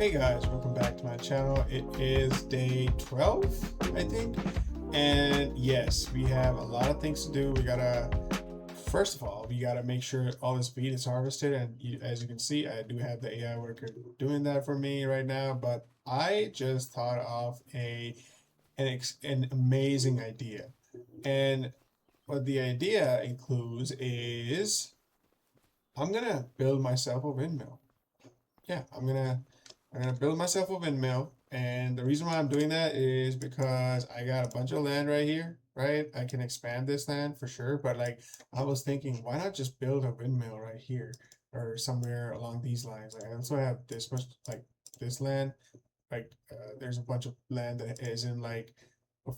Hey guys, welcome back to my channel. It is day 12, I think. And yes, we have a lot of things to do. First of all, we gotta make sure all this wheat is harvested. And as you can see, I do have the AI worker doing that for me right now. But I just thought of an amazing idea. And what the idea includes is I'm gonna build myself a windmill. Yeah, I'm gonna build myself a windmill, and the reason why I'm doing that is because I got a bunch of land right here, right? I can expand this land for sure, but like I was thinking, why not just build a windmill right here or somewhere along these lines? Like I also have this much like this land, there's a bunch of land that is in like a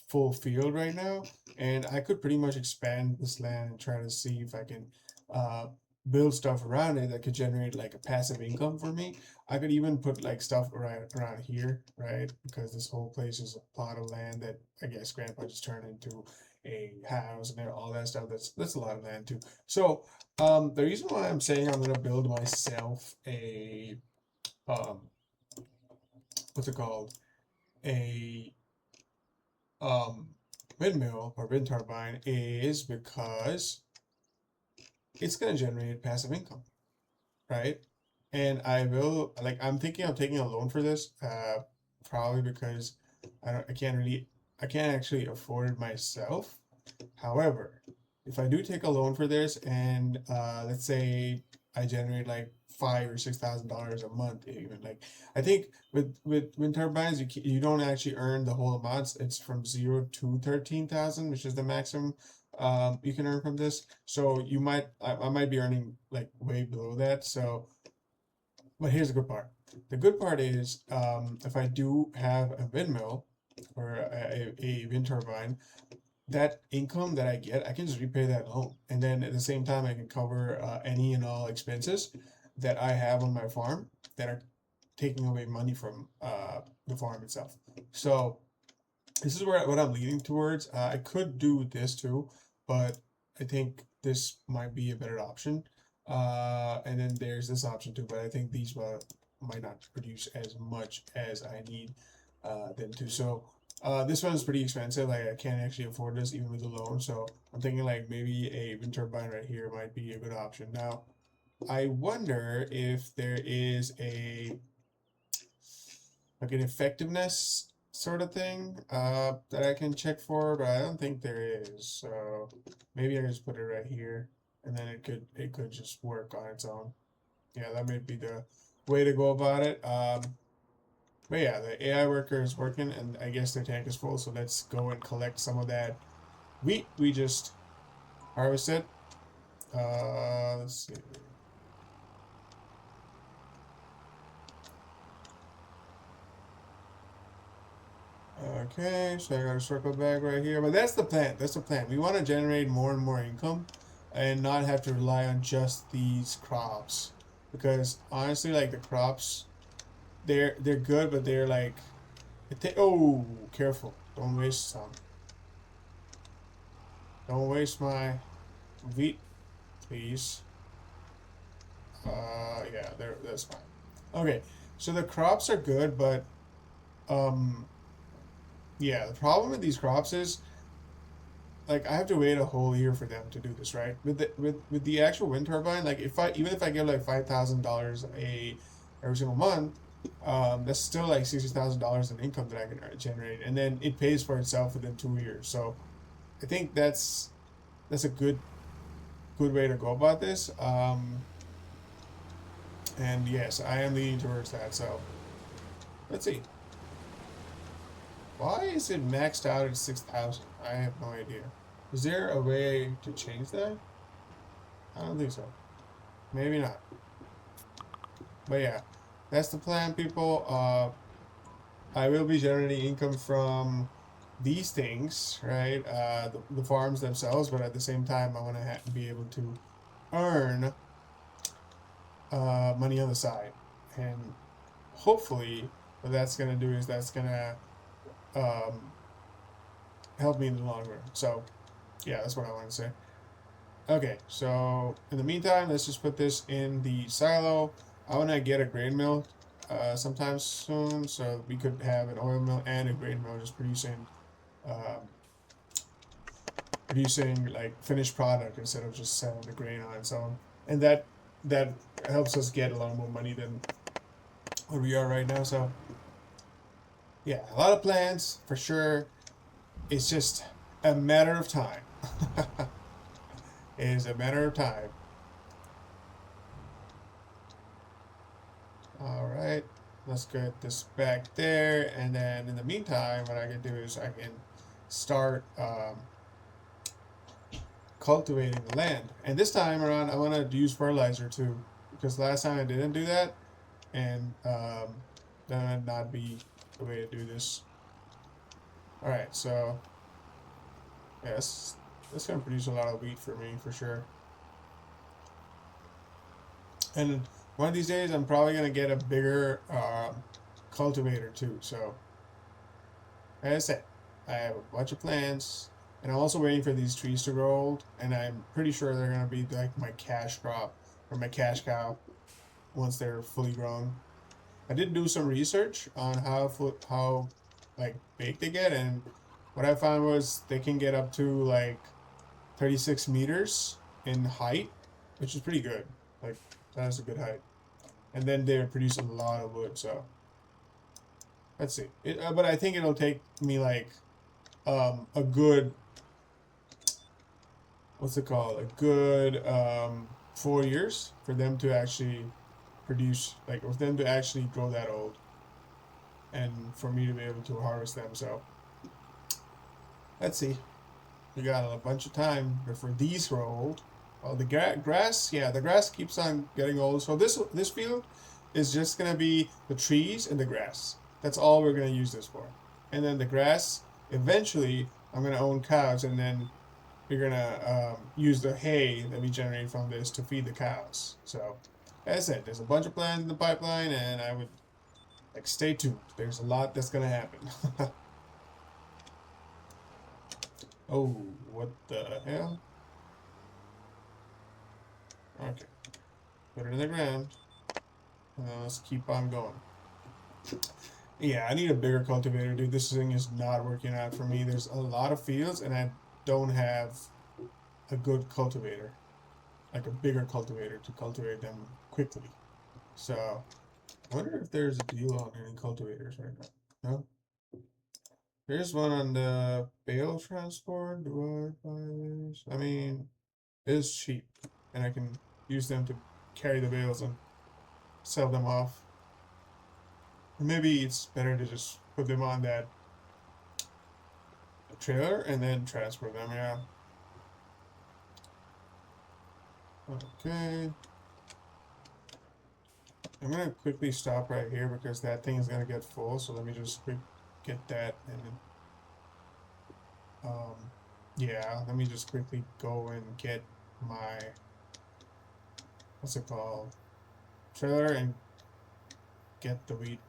full field right now, and I could pretty much expand this land and try to see if I can uh build stuff around it that could generate like a passive income for me. I could even put like stuff around here, right? Because this whole place is a plot of land that I guess grandpa just turned into a house and all that stuff. That's a lot of land too. So the reason why I'm saying I'm gonna build myself a um what's it called? A um windmill or wind turbine is because it's gonna generate passive income, right? And I'm thinking of taking a loan for this, probably because I can't actually afford it myself. However, if I do take a loan for this and let's say I generate like $5,000 or $6,000 a month, even like I think with wind turbines you don't actually earn the whole amount. It's from 0 to 13,000, which is the maximum you can earn from this. So I might be earning like way below that. So, but here's the good part. The good part is if I do have a windmill or a wind turbine, that income that I get, I can just repay that loan. And then at the same time, I can cover any and all expenses that I have on my farm that are taking away money from the farm itself. So this is what I'm leaning towards. I could do this too, but I think this might be a better option. And then there's this option too, but I think these might not produce as much as I need them to. So this one is pretty expensive. Like I can't actually afford this even with a loan. So I'm thinking like maybe a wind turbine right here might be a good option. Now I wonder if there is an effectiveness sort of thing that I can check for, but I don't think there is. So maybe I can just put it right here, and then it could just work on its own. Yeah, that may be the way to go about it. But yeah, the AI worker is working, and I guess their tank is full. So let's go and collect some of that wheat we just harvested. Let's see. Okay, so I got a circle back right here. But that's the plan. That's the plan. We want to generate more and more income and not have to rely on just these crops. Because honestly, like the crops, they're good, but they're like oh, careful. Don't waste some. Don't waste my wheat, please. Yeah, that's fine. Okay, so the crops are good, but um yeah, the problem with these crops is like I have to wait a whole year for them to do this, right? With the actual wind turbine, like if I get like $5,000 every single month, that's still like $60,000 in income that I can generate, and then it pays for itself within 2 years. So I think that's a good way to go about this. And yes, I am leaning towards that. So let's see. Why is it maxed out at 6,000? I have no idea. Is there a way to change that? I don't think so. Maybe not. But yeah, that's the plan, people. I will be generating income from these things, right? The farms themselves, but at the same time, I want to be able to earn money on the side. And hopefully, what that's going to do is that's going to um, help me in the long run. So, yeah, that's what I want to say. Okay, so in the meantime, let's just put this in the silo. I want to get a grain mill sometime soon, so we could have an oil mill and a grain mill just um, producing like finished product instead of just selling the grain on its own, and that helps us get a lot more money than where we are right now. So yeah, a lot of plans for sure. It's just a matter of time. It is a matter of time. All right, let's get this back there, and then in the meantime, what I can do is I can start cultivating the land. And this time around, I want to use fertilizer too, because last time I didn't do that, and that would not be the way to do this. All right, so yes, that's gonna produce a lot of wheat for me for sure. And one of these days, I'm probably gonna get a bigger cultivator too. So, as I said, I have a bunch of plans, and I'm also waiting for these trees to grow old. And I'm pretty sure they're gonna be like my cash crop or my cash cow once they're fully grown. I did do some research on how like big they get, and what I found was they can get up to like 36 meters in height, which is pretty good. Like that's a good height. And then they produce a lot of wood. So let's see. But I think it'll take me like a good, what's it called? A good 4 years for them to actually produce, like for them to actually grow that old, and for me to be able to harvest them. So let's see. We got a bunch of time before these grow old. Oh, the grass, yeah, the grass keeps on getting old. So this field is just gonna be the trees and the grass. That's all we're gonna use this for. And then the grass, eventually, I'm gonna own cows, and then we're gonna use the hay that we generate from this to feed the cows. So, as I said, there's a bunch of plans in the pipeline, and I would like stay tuned. There's a lot that's gonna happen. Oh, what the hell? Okay. Put it in the ground. And then let's keep on going. Yeah, I need a bigger cultivator, dude. This thing is not working out for me. There's a lot of fields, and I don't have a good cultivator. Like a bigger cultivator to cultivate them quickly. So, I wonder if there's a deal on any cultivators right now. No? There's one on the bale transport. Do I buy this? I mean, it's cheap, and I can use them to carry the bales and sell them off. Or maybe it's better to just put them on that trailer and then transfer them. Yeah. Okay. I'm gonna quickly stop right here because that thing is gonna get full. So let me just get that, and then yeah, let me just quickly go and get my, what's it called, trailer, and get the wheat.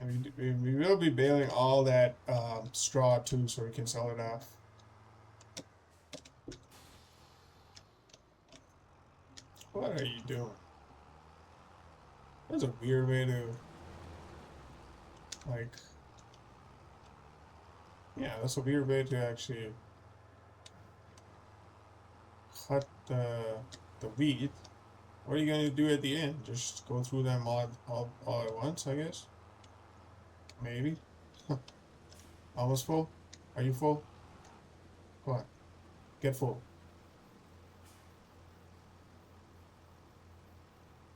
And we will be baling all that straw too, so we can sell it off. What are you doing? That's a weird way to, like, yeah, that's a weird way to actually cut the wheat. What are you going to do at the end? Just go through them all at once, I guess? Maybe. Almost full? Are you full? Come on. Get full.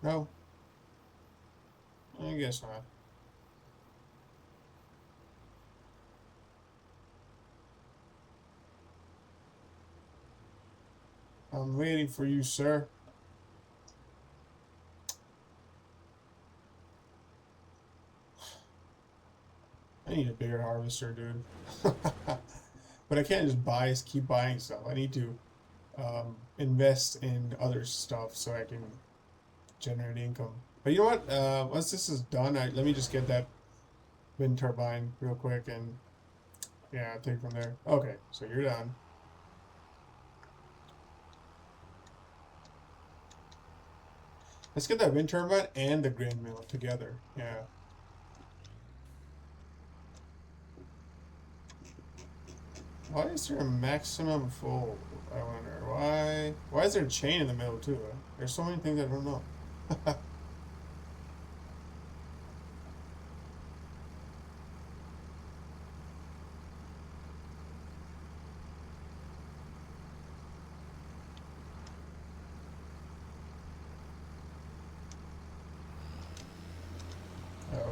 No? I guess not. I'm waiting for you, sir. I need a bigger harvester, dude. But I can't just keep buying stuff. I need to invest in other stuff so I can generate income. But you know what? Once this is done, let me just get that wind turbine real quick, and yeah, I'll take it from there. Okay, so you're done. Let's get that wind turbine and the grain mill together. Yeah. Why is there a maximum full? I wonder why. Why is there a chain in the middle too? There's so many things I don't know.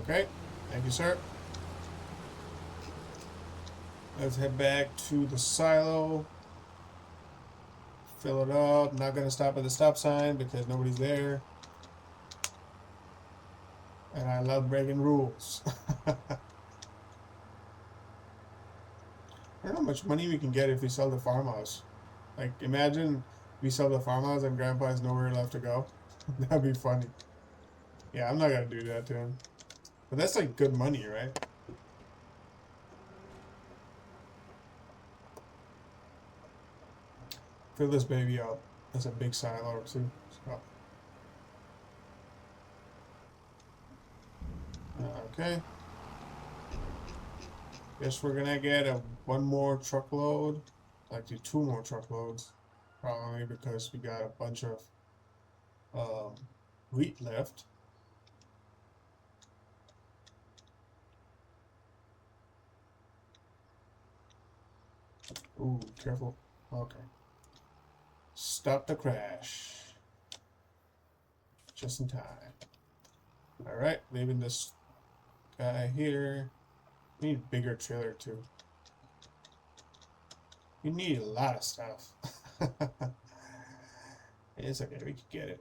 Okay, thank you, sir. Let's head back to the silo. Fill it up. Not gonna stop at the stop sign because nobody's there. And I love breaking rules. I don't know how much money we can get if we sell the farmhouse. Like, imagine we sell the farmhouse and Grandpa has nowhere left to go. That'd be funny. Yeah, I'm not gonna do that to him. But that's like good money, right? Fill this baby up. That's a big silo too. So. Okay. Guess we're gonna get one more truckload. Actually, two more truckloads. Probably because we got a bunch of wheat left. Ooh, careful. Okay. Stop the crash. Just in time. Alright, leaving this guy here. We need a bigger trailer too. We need a lot of stuff. It's okay, we can get it.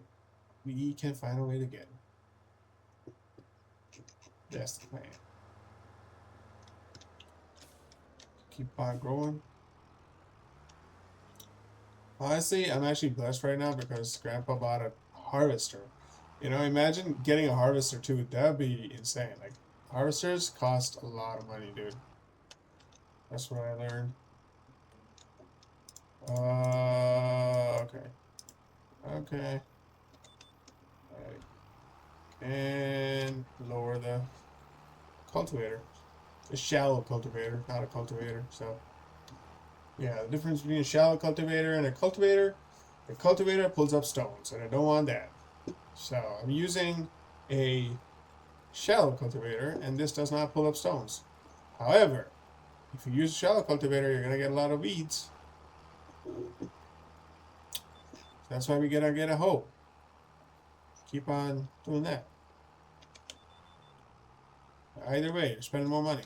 We can find a way to get it. That's the plan. Keep on growing. Honestly, I'm actually blessed right now because Grandpa bought a harvester. You know, imagine getting a harvester too. That'd be insane. Like, harvesters cost a lot of money, dude. That's what I learned. Okay. Okay. Right. And lower the cultivator. A shallow cultivator, not a cultivator. So, yeah, the difference between a shallow cultivator and a cultivator pulls up stones, and I don't want that. So, I'm using a shallow cultivator, and this does not pull up stones. However, if you use a shallow cultivator, you're going to get a lot of weeds. That's why we gotta get a hoe. Keep on doing that. Either way, you're spending more money.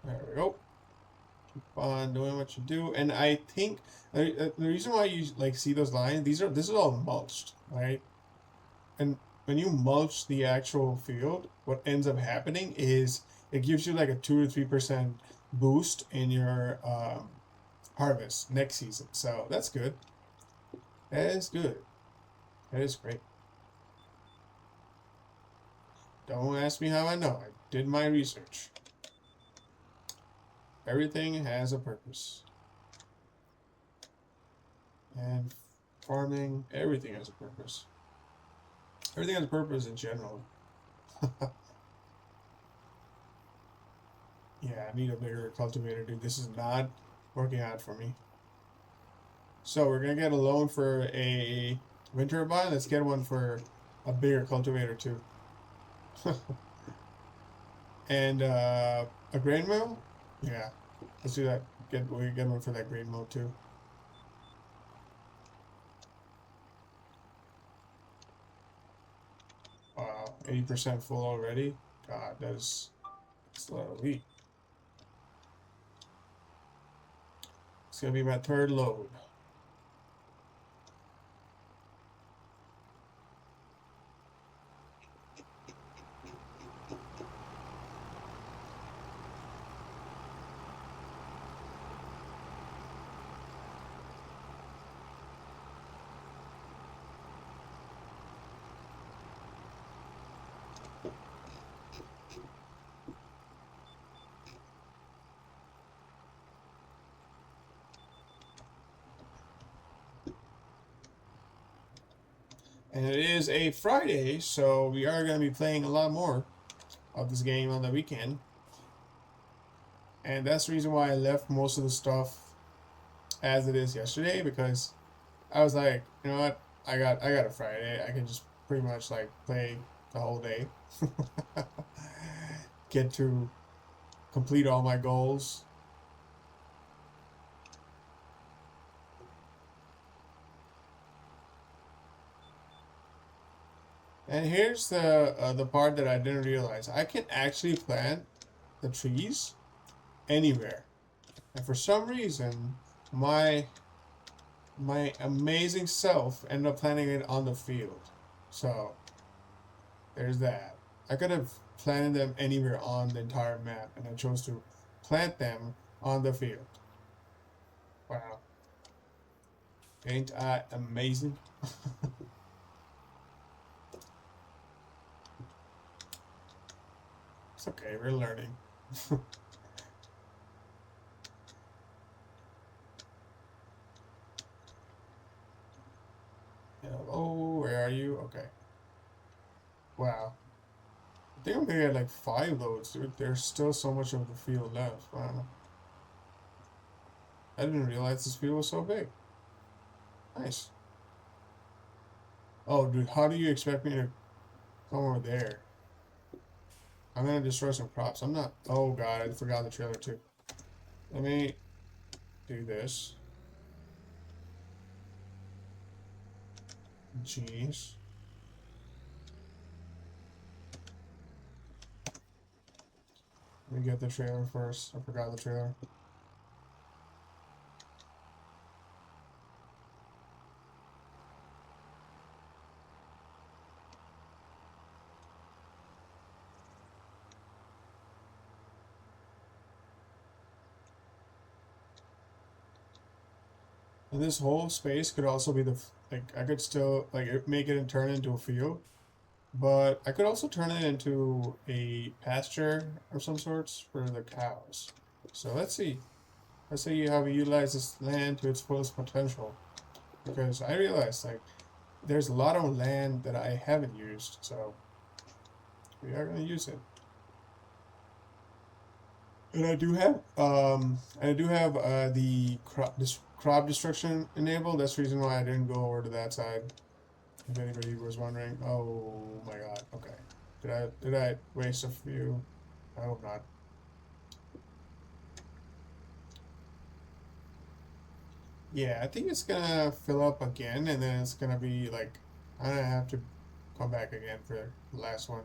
There we go. Keep on doing what you do, and I think the reason why you like see those lines, this is all mulched, right? And when you mulch the actual field, what ends up happening is it gives you like a 2 or 3% boost in your harvest next season. So that's good. That is good. That is great. Don't ask me how I know. I did my research. Everything has a purpose. And farming, everything has a purpose. Everything has a purpose in general. Yeah, I need a bigger cultivator, dude. This is not working out for me. So we're gonna get a loan for a wind turbine. Let's get one for a bigger cultivator too. And a grain mill? Yeah. Let's do that. We get one for that grain mill too. Wow, 80% full already? God, that's a lot of wheat. It's gonna be my third load. And it is a Friday, so we are going to be playing a lot more of this game on the weekend. And that's the reason why I left most of the stuff as it is yesterday, because I was like, you know what, I got a Friday. I can just pretty much like play the whole day. Get to complete all my goals. And here's the part that I didn't realize. I can actually plant the trees anywhere. And for some reason, my amazing self ended up planting it on the field. So there's that. I could have planted them anywhere on the entire map, and I chose to plant them on the field. Wow. Ain't I amazing? It's okay, we're learning. Oh, where are you? Okay. Wow. I think I'm gonna get like 5 loads, dude. There's still so much of the field left. Wow. I didn't realize this field was so big. Nice. Oh, dude, how do you expect me to come over there? I'm gonna destroy some crops. I'm not. Oh god, I forgot the trailer too. Let me do this. Jeez. Let me get the trailer first. I forgot the trailer. And this whole space could also be the like I could still like make it and turn it into a field, but I could also turn it into a pasture of some sorts for the cows. So let's see. Let's see how we utilize this land to its fullest potential. Because I realized like there's a lot of land that I haven't used, so we are gonna use it. And I do have the crop destruction enabled. That's the reason why I didn't go over to that side. If anybody was wondering. Oh my god. Okay. Did I waste a few? I hope not. Yeah, I think it's gonna fill up again, and then it's gonna be like I'm gonna have to come back again for the last one.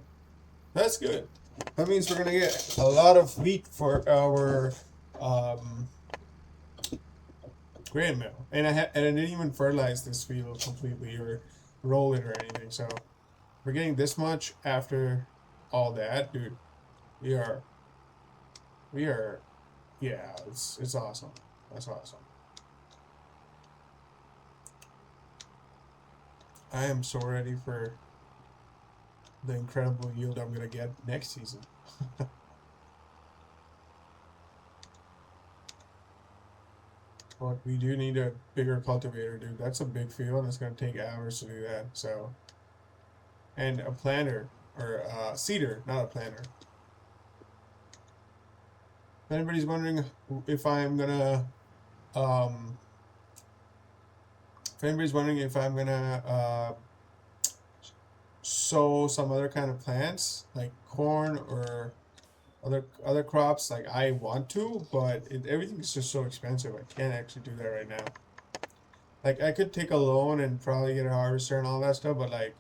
That's good. That means we're gonna get a lot of wheat for our um, grain mill, and I didn't even fertilize this field completely or roll it or anything. So we're getting this much after all that, dude. We are, we are, yeah. It's awesome. That's awesome. I am so ready for the incredible yield I'm gonna get next season. But we do need a bigger cultivator, dude. That's a big field, and it's gonna take hours to do that. So, and a planter or a seeder, not a planter. If anybody's wondering if I'm gonna, um, if anybody's wondering if I'm gonna sow some other kind of plants like corn or other crops, like I want to, but everything is just so expensive. I can't actually do that right now. Like I could take a loan and probably get a harvester and all that stuff, but like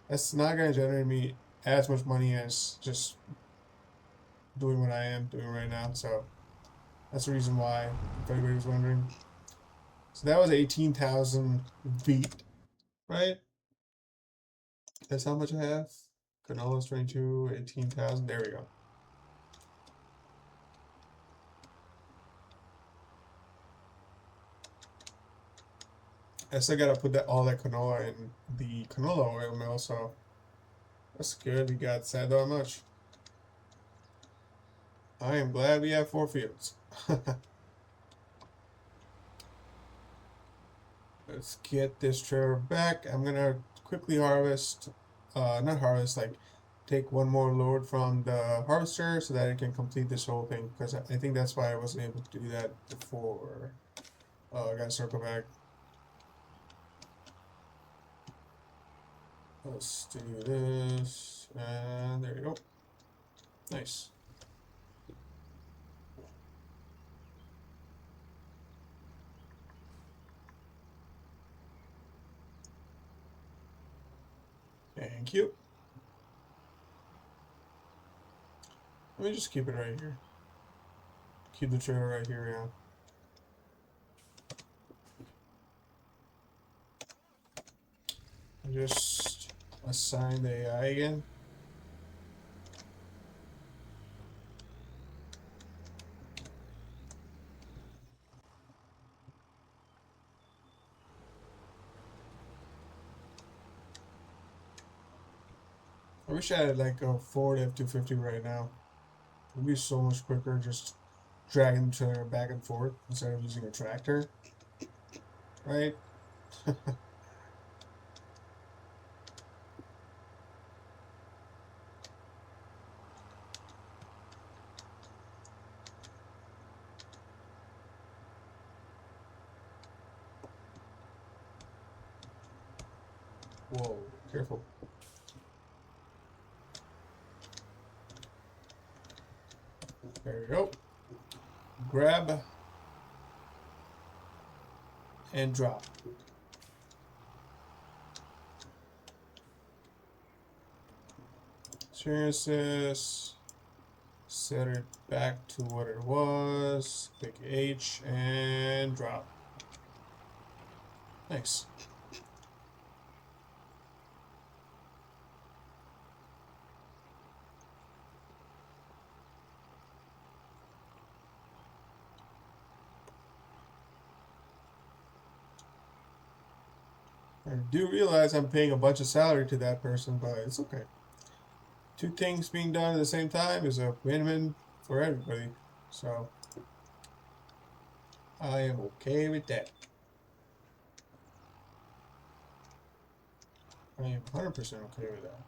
that's not gonna generate me as much money as just doing what I am doing right now. So that's the reason why, if anybody was wondering. So that was 18,000 feet, right? That's how much I have. Canola's 22, 18,000. There we go. I still gotta put that all that canola in the canola oil mill, so that's good. We got that much. I am glad we have 4 fields. Let's get this trailer back. I'm gonna quickly harvest, not harvest, like take one more load from the harvester so that it can complete this whole thing. Because I think that's why I wasn't able to do that before. I gotta circle back. Let's do this, and there you go. Nice. Thank you. Let me just keep it right here. Keep the trailer right here, yeah. Just assign the AI again. I wish I had like a Ford F-250 right now. It would be so much quicker just dragging the trailer back and forth instead of using a tractor, right? Whoa, careful. There we go. Grab and drop. Experience this. Set it back to what it was. Click H and drop. Nice. I do realize I'm paying a bunch of salary to that person, but it's okay. Two things being done at the same time is a win-win for everybody. So I am okay with that. I am 100% okay with that.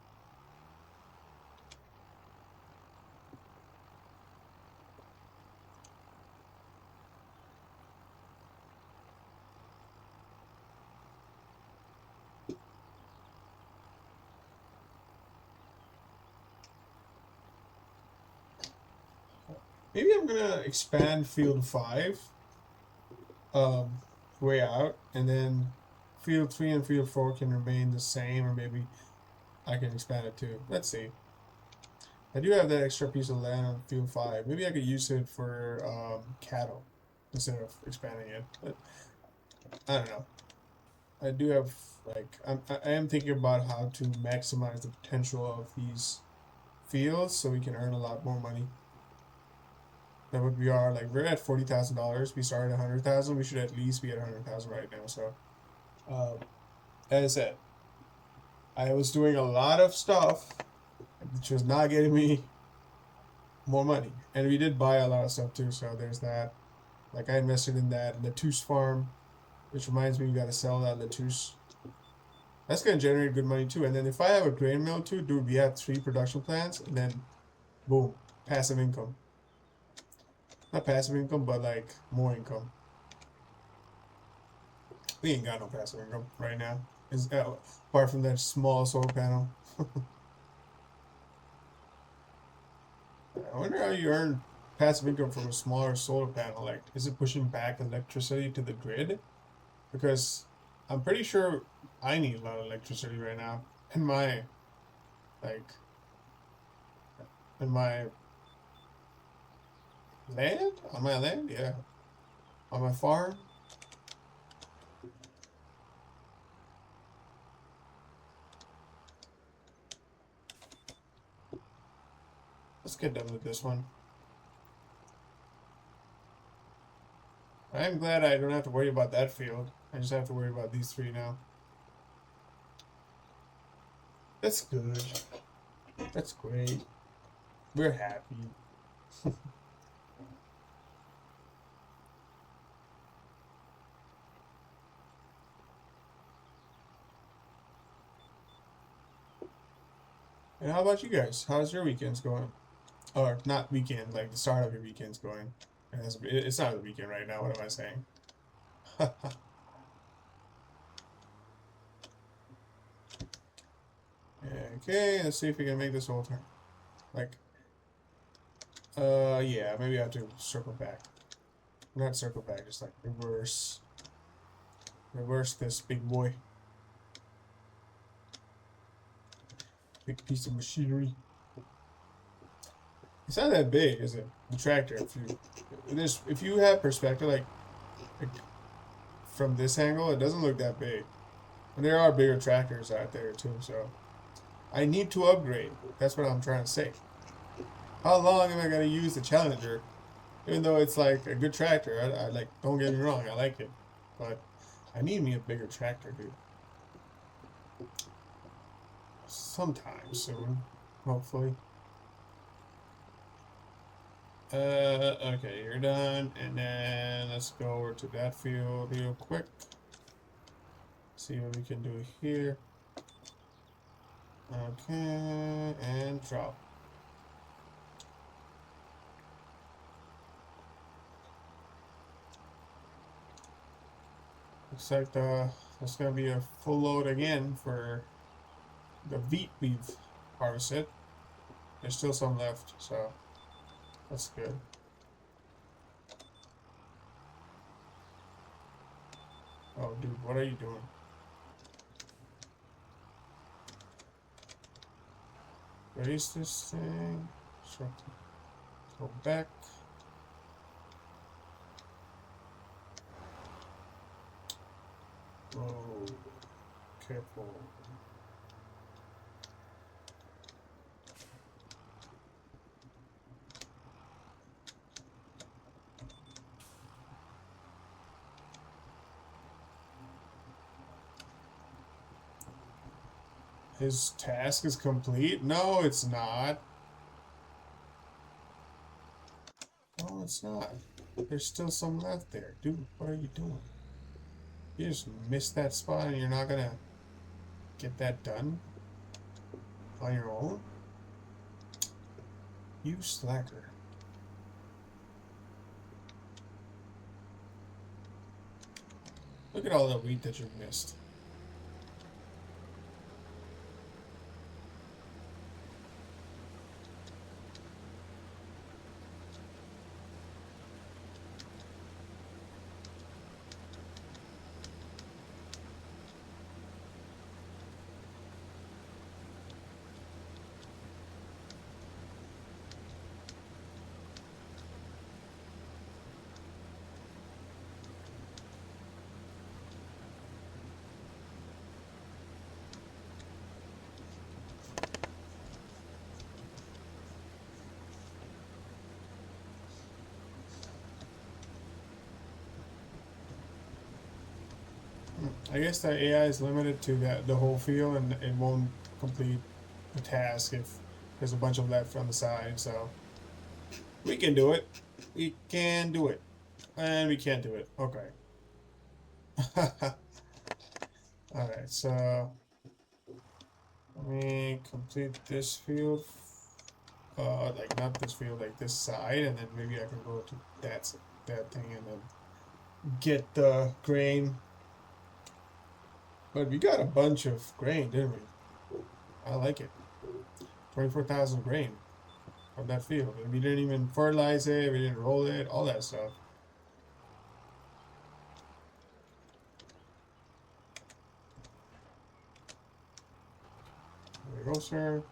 Maybe I'm gonna expand field 5 way out, and then field 3 and field 4 can remain the same, or maybe I can expand it too. Let's see. I do have that extra piece of land on field 5. Maybe I could use it for cattle instead of expanding it. But I don't know. I do have, like, I am thinking about how to maximize the potential of these fields so we can earn a lot more money. That what we are, like, we're at $40,000. We started at 100,000. We should at least be at 100,000 right now. So, as I said, I was doing a lot of stuff which was not getting me more money, and we did buy a lot of stuff too. So there's that. Like, I invested in that lettuce farm, which reminds me we gotta sell that lettuce. That's gonna generate good money too. And then if I have a grain mill too, dude, we have 3 production plants, and then boom, passive income. Not passive income, but like more income. We ain't got no passive income right now. Is apart from that small solar panel. I wonder how you earn passive income from a smaller solar panel. Like, is it pushing back electricity to the grid? Because I'm pretty sure I need a lot of electricity right now in my, like, in my land? On my land? Yeah. On my farm? Let's get done with this one. I'm glad I don't have to worry about that field. I just have to worry about these 3 now. That's good. That's great. We're happy. And how about you guys? How's your weekends going? Or not weekend, like the start of your weekend's going. It's not the weekend right now. What am I saying? Okay, let's see if we can make this whole turn. Like, yeah, maybe I have to circle back. Not circle back, just like reverse. Reverse this big boy. Big piece of machinery. It's not that big, is it? The tractor. If you have perspective, like from this angle, it doesn't look that big. And there are bigger tractors out there too, so I need to upgrade. That's what I'm trying to say. How long am I gonna use the Challenger? Even though it's like a good tractor, I like. Don't get me wrong, I like it, but I need me a bigger tractor, dude. Sometime soon, hopefully. Okay, you're done, and then let's go over to that field real quick. See what we can do here. Okay, and drop. Looks like that's gonna be a full load again for the wheat we've harvested. There's still some left, so that's good. Oh, dude, what are you doing? Raise this thing. Sure. Go back. Oh, careful. His task is complete? No, it's not. No, it's not. There's still some left there. Dude, what are you doing? You just missed that spot and you're not gonna get that done on your own? You slacker. Look at all the wheat that you missed. I guess the AI is limited to the whole field and it won't complete the task if there's a bunch of left on the side, so we can do it. We can do it. And we can't do it. Okay. Alright, so let me complete this field. Like not this field, like this side, and then maybe I can go to that thing and then get the grain. But we got a bunch of grain, didn't we? I like it. 24,000 grain from that field. And we didn't even fertilize it, we didn't roll it, all that stuff. There we go, sir.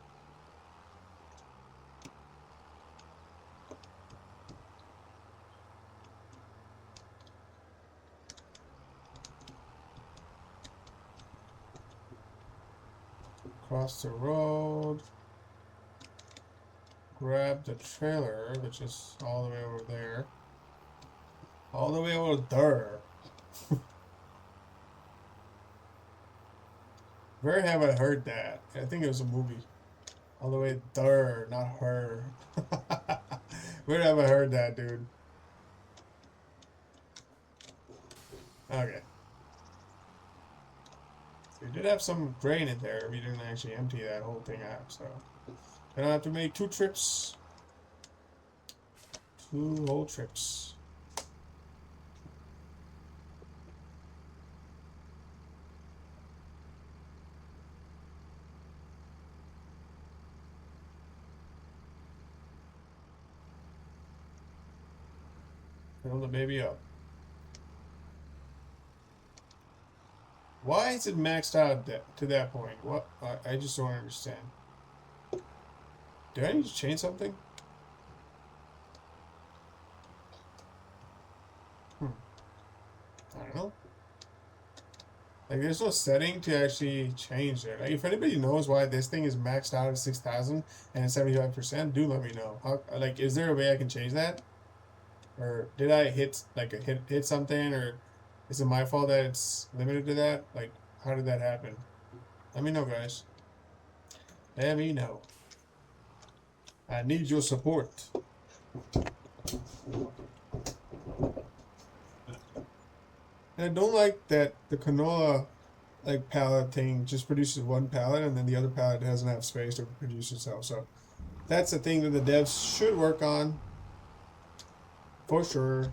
Cross the road. Grab the trailer, which is all the way over there. All the way over there. Where have I heard that? I think it was a movie. All the way there, not her. Where have I heard that, dude? Okay. So we did have some grain in there. We didn't actually empty that whole thing out, so I don't have to make 2 trips. 2 whole trips. Fill the baby up. Why is it maxed out to that point? What? I just don't understand. Do I need to change something? I don't know. Like, there's no setting to actually change it. Like, if anybody knows why this thing is maxed out at 6,000 and 75%, do let me know. How, like, is there a way I can change that? Or did I hit hit something, or is it my fault that it's limited to that? Like, how did that happen? Let me know, guys. Let me know. I need your support. And I don't like that the canola like palette thing just produces one palette and then the other palette doesn't have space to produce itself. So that's the thing that the devs should work on for sure.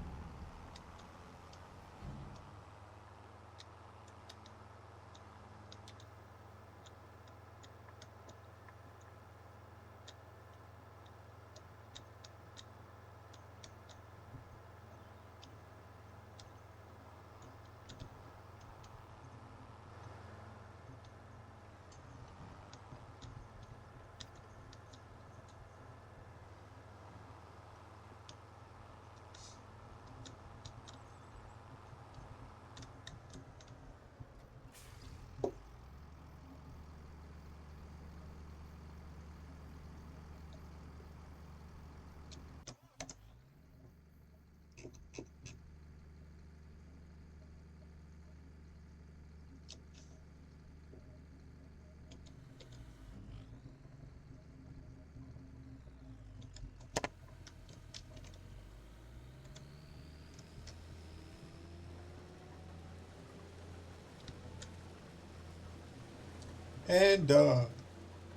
And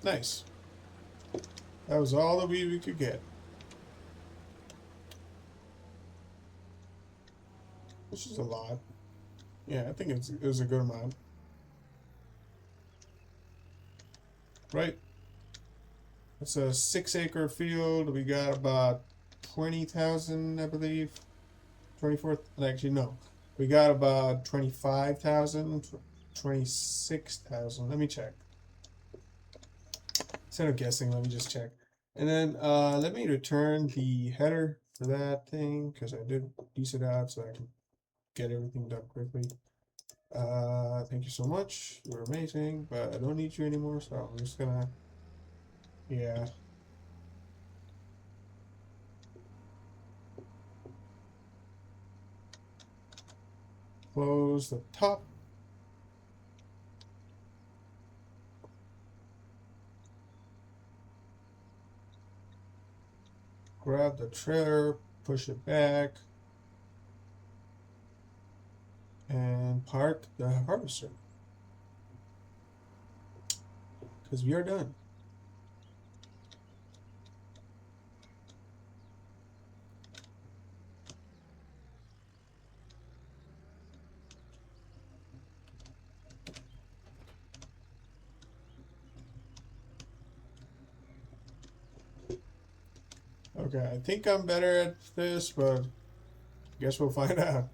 nice. That was all the weed we could get. Which is a lot. Yeah, I think it was a good amount. Right? It's a 6-acre field. We got about 20,000, I believe. 24, actually, no. We got about 25,000, 26,000. Let me check. Instead of guessing, let me just check. And then let me return the header for that thing because I did piece it out so I can get everything done quickly. Thank you so much. You're amazing, but I don't need you anymore, so I'm just gonna, yeah. Close the top. Grab the trailer, push it back, and park the harvester. Because we are done. Okay, I think I'm better at this, but I guess we'll find out.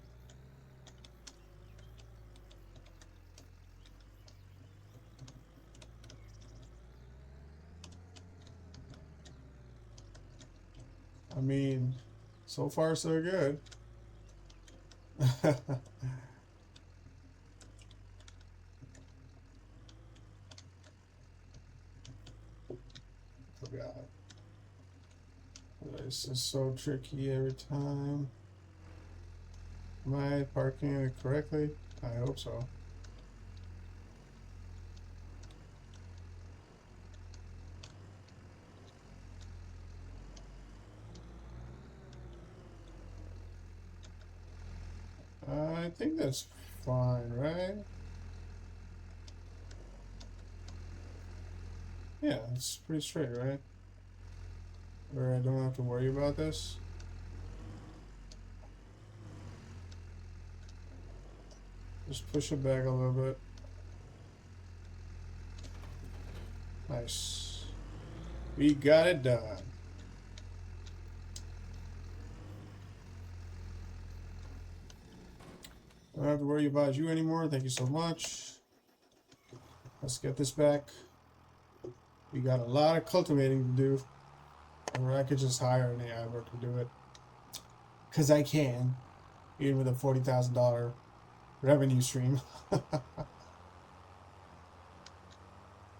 I mean, so far so good. Forgot. This is so tricky every time. Am I parking it correctly? I hope so. I think that's fine, right? Yeah, it's pretty straight, right? Where I don't have to worry about this. Just push it back a little bit. Nice. We got it done. Don't have to worry about you anymore. Thank you so much. Let's get this back. We got a lot of cultivating to do. Or I could just hire an AI worker to do it. Because I can. Even with a $40,000 revenue stream.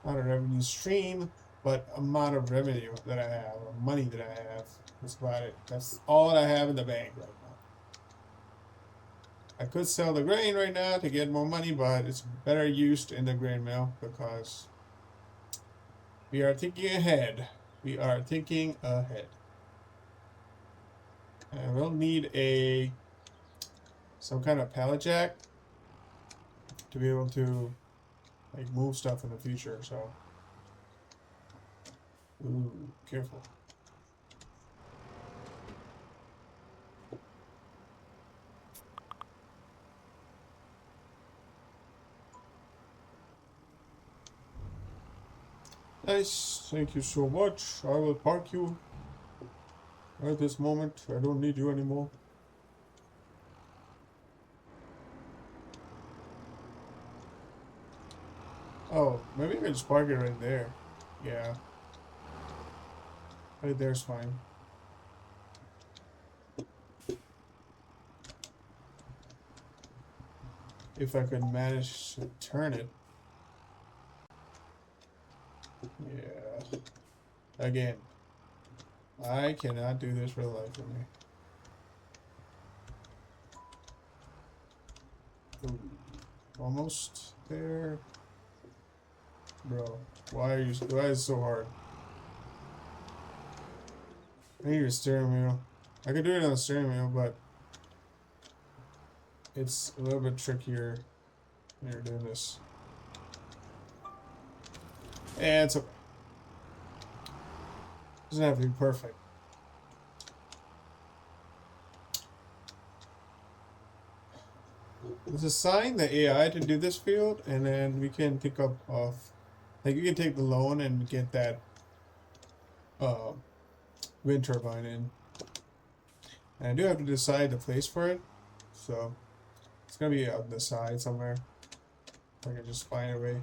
Not a revenue stream, but amount of revenue that I have, or money that I have. That's about it. That's all I have in the bank right now. I could sell the grain right now to get more money, but it's better used in the grain mill because we are thinking ahead. We are thinking ahead. I will need some kind of pallet jack to be able to like move stuff in the future. So, ooh, careful. Nice, thank you so much. I will park you at this moment. I don't need you anymore. Oh, maybe I can just park it right there. Yeah. Right there's fine. If I could manage to turn it. Yeah. Again, I cannot do this for the life of me. Ooh, almost there. Bro, why is it so hard? I need a steering wheel. I could do it on the steering wheel, but it's a little bit trickier when you're doing this. And it's okay. Doesn't have to be perfect. Let's assign the AI to do this field, and then we can pick up off. Like you can take the loan and get that wind turbine in. And I do have to decide the place for it, so it's gonna be on the side somewhere. I can just find a way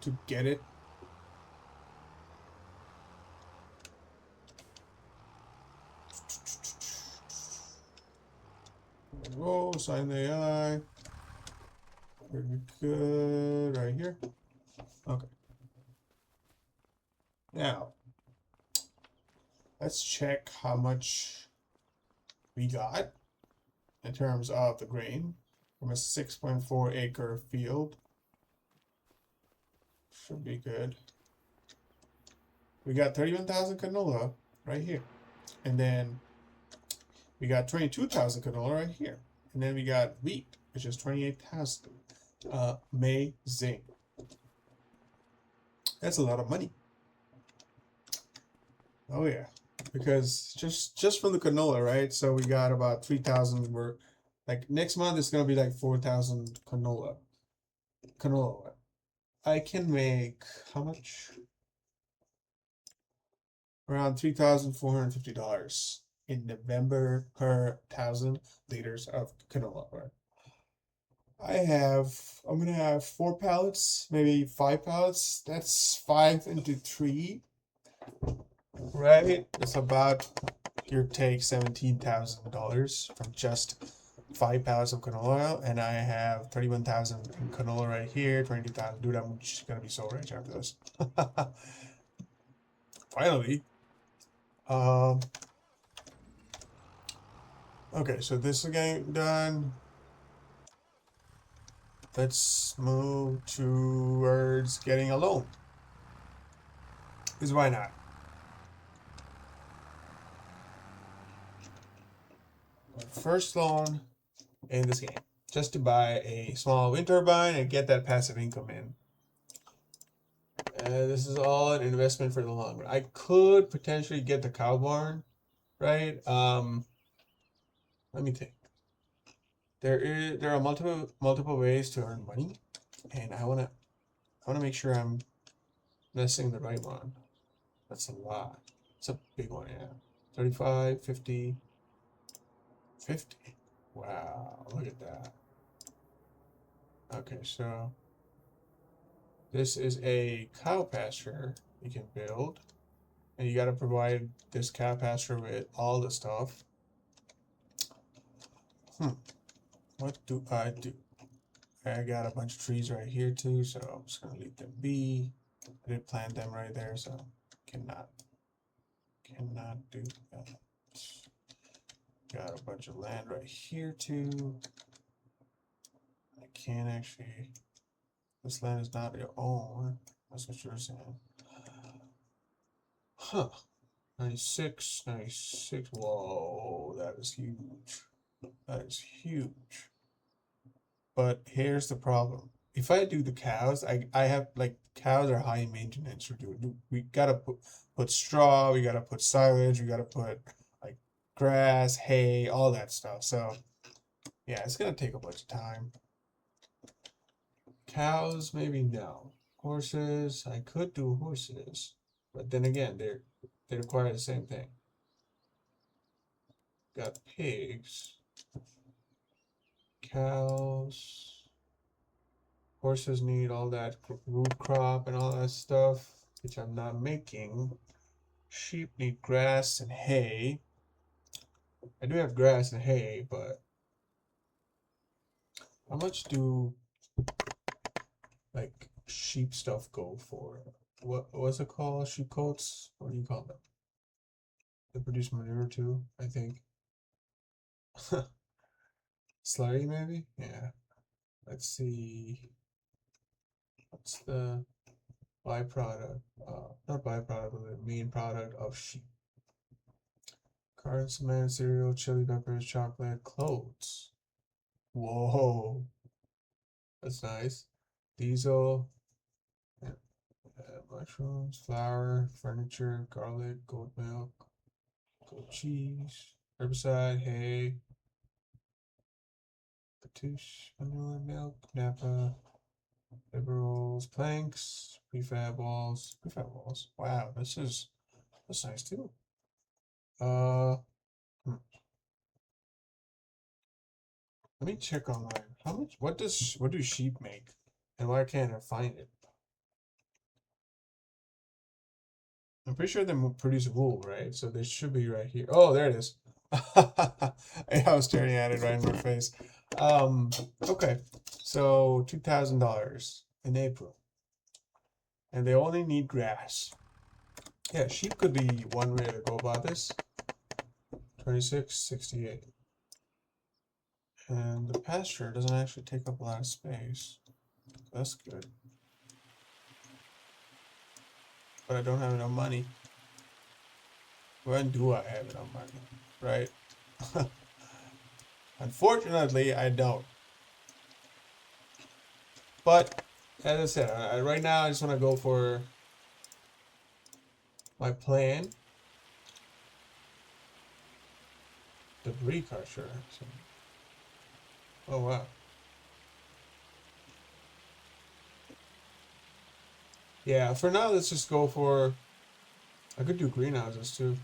to get it. Roll, assign the AI. Very good. Right here. Okay. Now, let's check how much we got in terms of the grain from a 6.4 acre field. Should be good. We got 31,000 canola right here. And then we got 22,000 canola right here. And then we got wheat, which is 28,000. Amazing. That's a lot of money. Oh yeah. Because just from the canola, right? So we got about 3,000. We're like next month it's gonna be like 4,000 canola. Canola. I can make how much? Around $3,450 in November per 1,000 liters of canola oil. I'm gonna have 4 pallets, maybe 5 pallets. That's 5 into 3, right? It's about, here take $17,000 from just 5 pallets of canola oil, and I have 31,000 in canola right here, 22,000. Dude, I'm just gonna be so rich after this. Finally. Okay, so this is getting done. Let's move towards getting a loan. Because why not? First loan in this game. Just to buy a small wind turbine and get that passive income in. this is all an investment for the long run. I could potentially get the cow barn, right? Let me think. There are multiple ways to earn money, and I wanna make sure I'm messing the right one. That's a lot. It's a big one, yeah. 35, 50, 50. Wow, look at that. Okay, so this is a cow pasture you can build, and you got to provide this cow pasture with all the stuff. What do I do? I got a bunch of trees right here too, so I'm just gonna leave them be. I did plant them right there, so cannot do that. Got a bunch of land right here too. I can't actually. This land is not your own. That's what you're saying. Huh. 96, 96. Whoa, that is huge. That is huge. But here's the problem. If I do the cows, I have like cows are high maintenance. We gotta put straw, we gotta put silage, we gotta put like grass, hay, all that stuff. So yeah, it's gonna take a bunch of time. Cows, maybe no. Horses, I could do horses, but then again, they require the same thing. Got pigs, cows. Horses need all that root crop and all that stuff, which I'm not making. Sheep need grass and hay. I do have grass and hay, but how much do like sheep stuff go for? What's it called? Sheep coats? What do you call them? They produce manure too, I think. Slurry maybe? Yeah. Let's see. What's the byproduct? Not byproduct, but the main product of sheep. Cards, cement, cereal, chili peppers, chocolate, clothes. Whoa, that's nice. Diesel, mushrooms, flour, furniture, garlic, goat milk, goat cheese, herbicide, hay, patouche, vanilla milk, Napa, liberals, planks, prefab walls. Prefab walls. Wow, that's nice too. Uh, Let me check online. How much? What do sheep make? And why can't I find it? I'm pretty sure they produce wool, right? So they should be right here. Oh, there it is. I was staring at it right in my face. Okay. So $2,000 in April. And they only need grass. Yeah, sheep could be one way to go about this. 2668. And the pasture doesn't actually take up a lot of space. That's good. But I don't have enough money. When do I have enough money? Right? Unfortunately, I don't. But as I said, right now I just want to go for my plan. Debris crusher. So, oh wow. Yeah, for now let's just go for. I could do greenhouses too.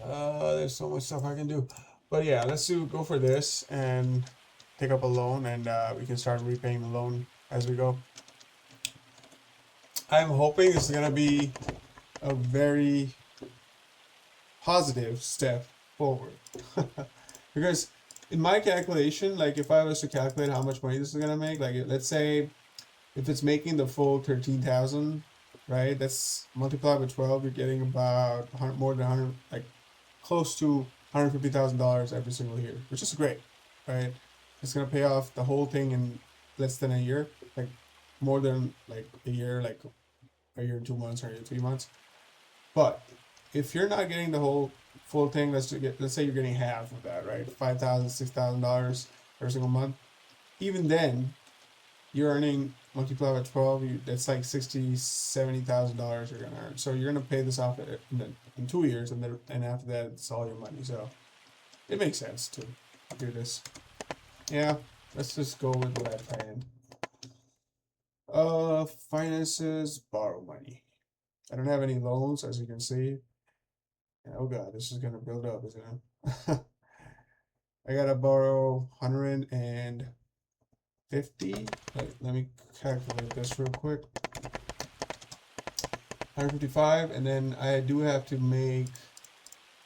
There's so much stuff I can do. But yeah, let's go for this and take up a loan, and we can start repaying the loan as we go. I'm hoping this is gonna be a very positive step forward. Because in my calculation, like if I was to calculate how much money this is gonna make, like let's say if it's making the full 13,000, right? That's multiplied by 12, you're getting about more than 100, like close to $150,000 every single year, which is great, right? It's gonna pay off the whole thing in less than a year, like more than like a year, like a year and 2 months or a year 3 months. But if you're not getting the whole full thing, let's say you're getting half of that, right? $5,000, $6,000 every single month. Even then, you're earning multiply by 12, that's like $70,000 you're gonna earn. So you're gonna pay this off in 2 years, and after that, it's all your money. So it makes sense to do this. Yeah, let's just go with what I planned. Finances, borrow money. I don't have any loans, as you can see. And oh god, this is gonna build up, isn't it? I gotta borrow 150. Let me calculate this real quick. 155, and then I do have to make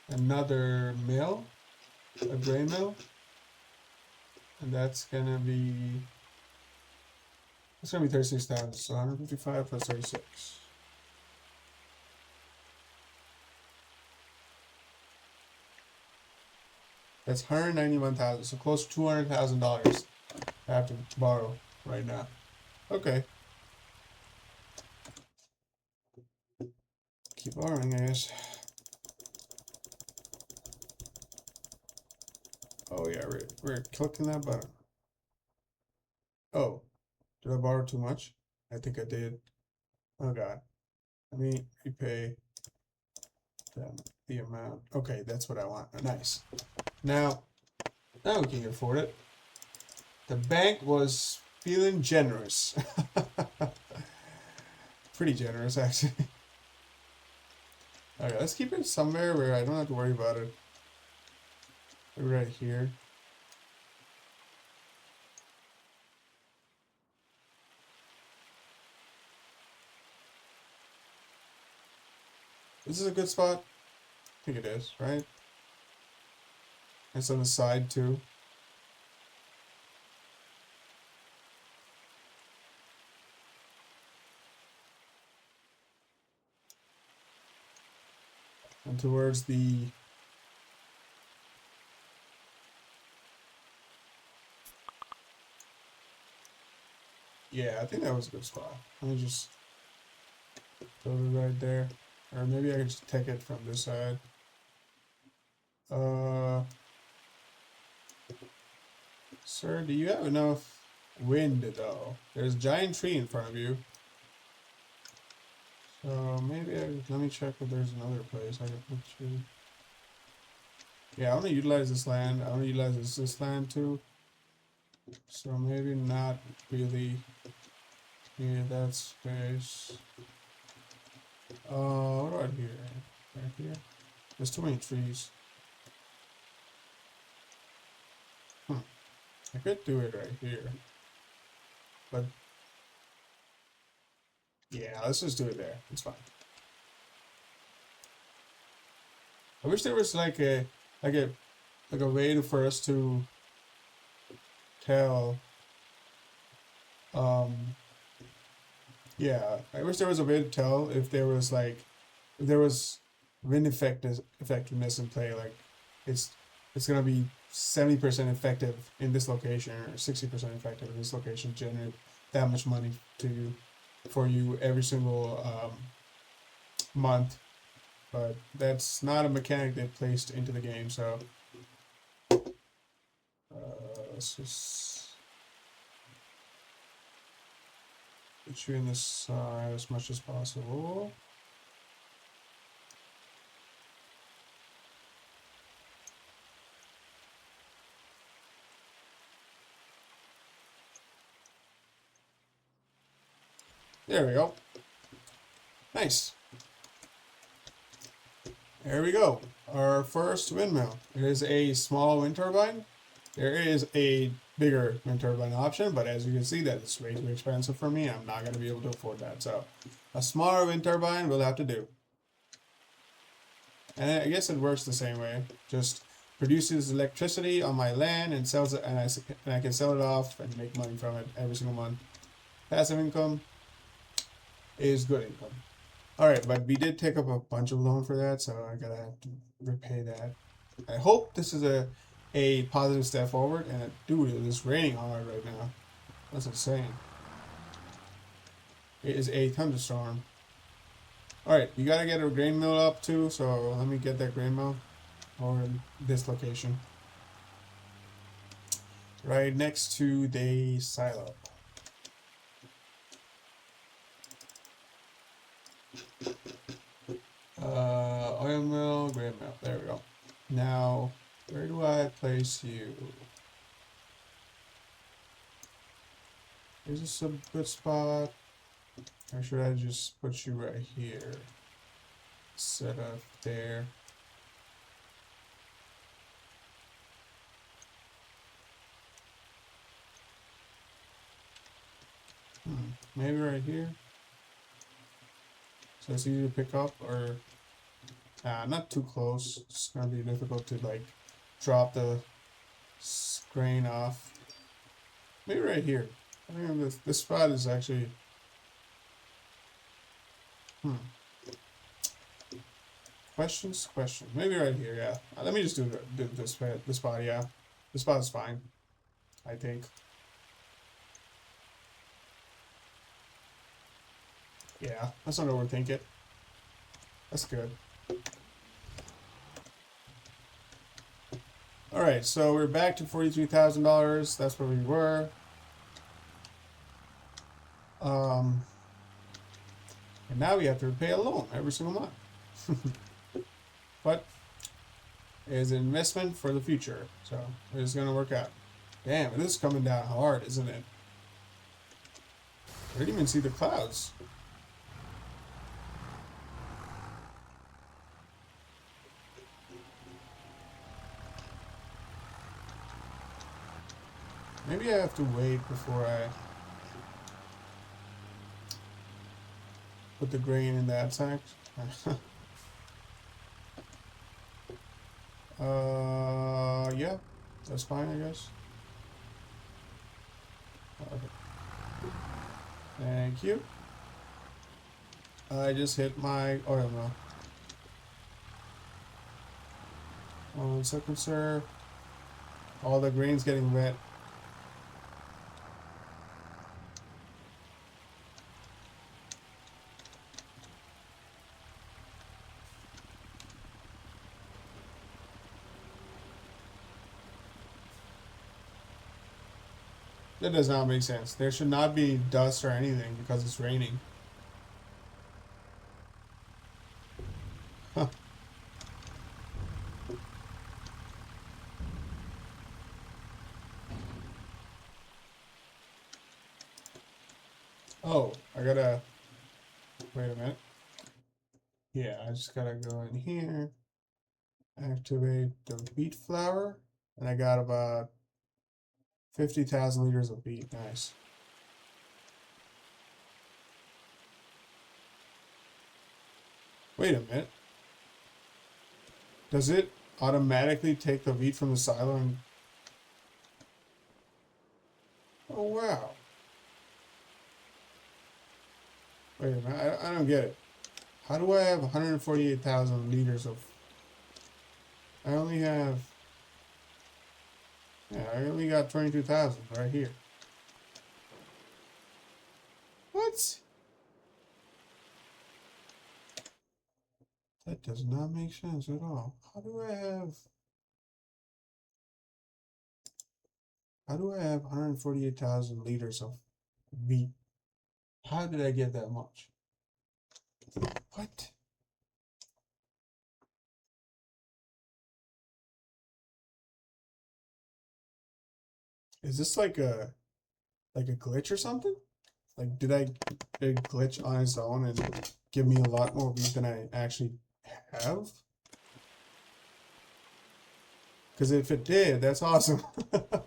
another mill, a grain mill, and that's gonna be 36,000. So 155 plus 36. That's 191,000. So close to $200,000 I have to borrow right now. Okay. Keep borrowing, I guess. Oh yeah, we're clicking that button. Oh, did I borrow too much? I think I did. Oh god. Let me repay the amount. Okay, that's what I want. Nice. Now we can afford it. The bank was feeling generous. Pretty generous, actually. Okay, let's keep it somewhere where I don't have to worry about it. Right here. This is a good spot. I think it is, right? It's on the side too. And towards the yeah, I think that was a good spot. Let me just build it right there. Or maybe I can just take it from this side. Sir, do you have enough wind though? There's a giant tree in front of you. So maybe let me check if there's another place I can put you. Yeah, I want to utilize this land. I want to utilize this land too. So maybe not really near that space. What about here? Right here? There's too many trees. I could do it right here. But yeah, let's just do it there. It's fine. I wish there was like a way for us to tell yeah, I wish there was a way to tell if there was wind effectiveness in play, like it's gonna be 70% effective in this location or 60% effective in this location, generate that much money for you every single month. But that's not a mechanic they placed into the game, so let's just put you in this side as much as possible. There we go. Nice. There we go. Our first windmill. It is a small wind turbine. There is a bigger wind turbine option, but as you can see, that is way too expensive for me. I'm not going to be able to afford that. So a smaller wind turbine will have to do. And I guess it works the same way. Just produces electricity on my land and sells it, and I can sell it off and make money from it every single month. Passive income is good income. All right, but we did take up a bunch of loan for that, so I gotta have to repay that. I hope this is a positive step forward. And dude, it is raining hard right now. That's insane. It is a thunderstorm. All right, you gotta get a grain mill up too. So let me get that grain mill over this location, right next to the silo. oil mill, grain mill. There we go. Now, where do I place you? Is this a good spot? Or should I just put you right here? Set up there. Maybe right here. So it's easy to pick up, or not too close. It's gonna be difficult to like drop the grain off. Maybe right here. I think this spot is actually. Questions. Maybe right here. Yeah. Let me just do this spot. Yeah, this spot is fine. I think. Yeah, let's not overthink it. That's good. Alright, so we're back to $43,000. That's where we were. And now we have to pay a loan every single month. But it's an investment for the future. So it's going to work out. Damn, it is coming down hard, isn't it? I didn't even see the clouds. Maybe I have to wait before I put the grain in that sack. Yeah, that's fine, I guess. Okay. Thank you. I just hit my oil mill. 1 second, sir. All the grain's getting wet. That does not make sense. There should not be dust or anything because it's raining. Huh. Oh, I gotta... Wait a minute. Yeah, I just gotta go in here. Activate the wheat flour. And I got about 50,000 liters of wheat. Nice. Wait a minute. Does it automatically take the wheat from the silo and... Oh, wow. Wait a minute. I don't get it. How do I have 148,000 liters of... I only have... Yeah, I only got 22,000 right here. What? That does not make sense at all. How do I have 148,000 liters of wheat? How did I get that much? What? Is this like a glitch or something? Like, did it glitch on its own and give me a lot more wheat than I actually have? Because if it did, that's awesome. I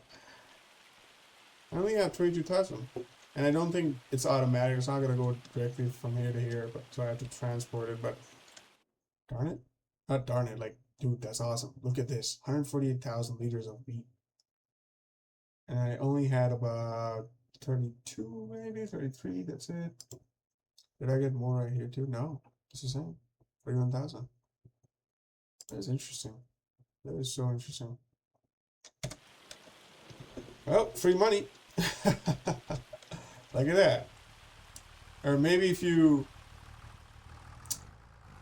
only have 22,000. And I don't think it's automatic. It's not going to go directly from here to here, but so I have to transport it. But darn it. Not darn it. Like, dude, that's awesome. Look at this. 148,000 liters of wheat. And I only had about 32, maybe 33. That's it. Did I get more right here too? No. It's the same. 41,000. That is interesting. That is so interesting. Oh, free money. Look at that. Or maybe if you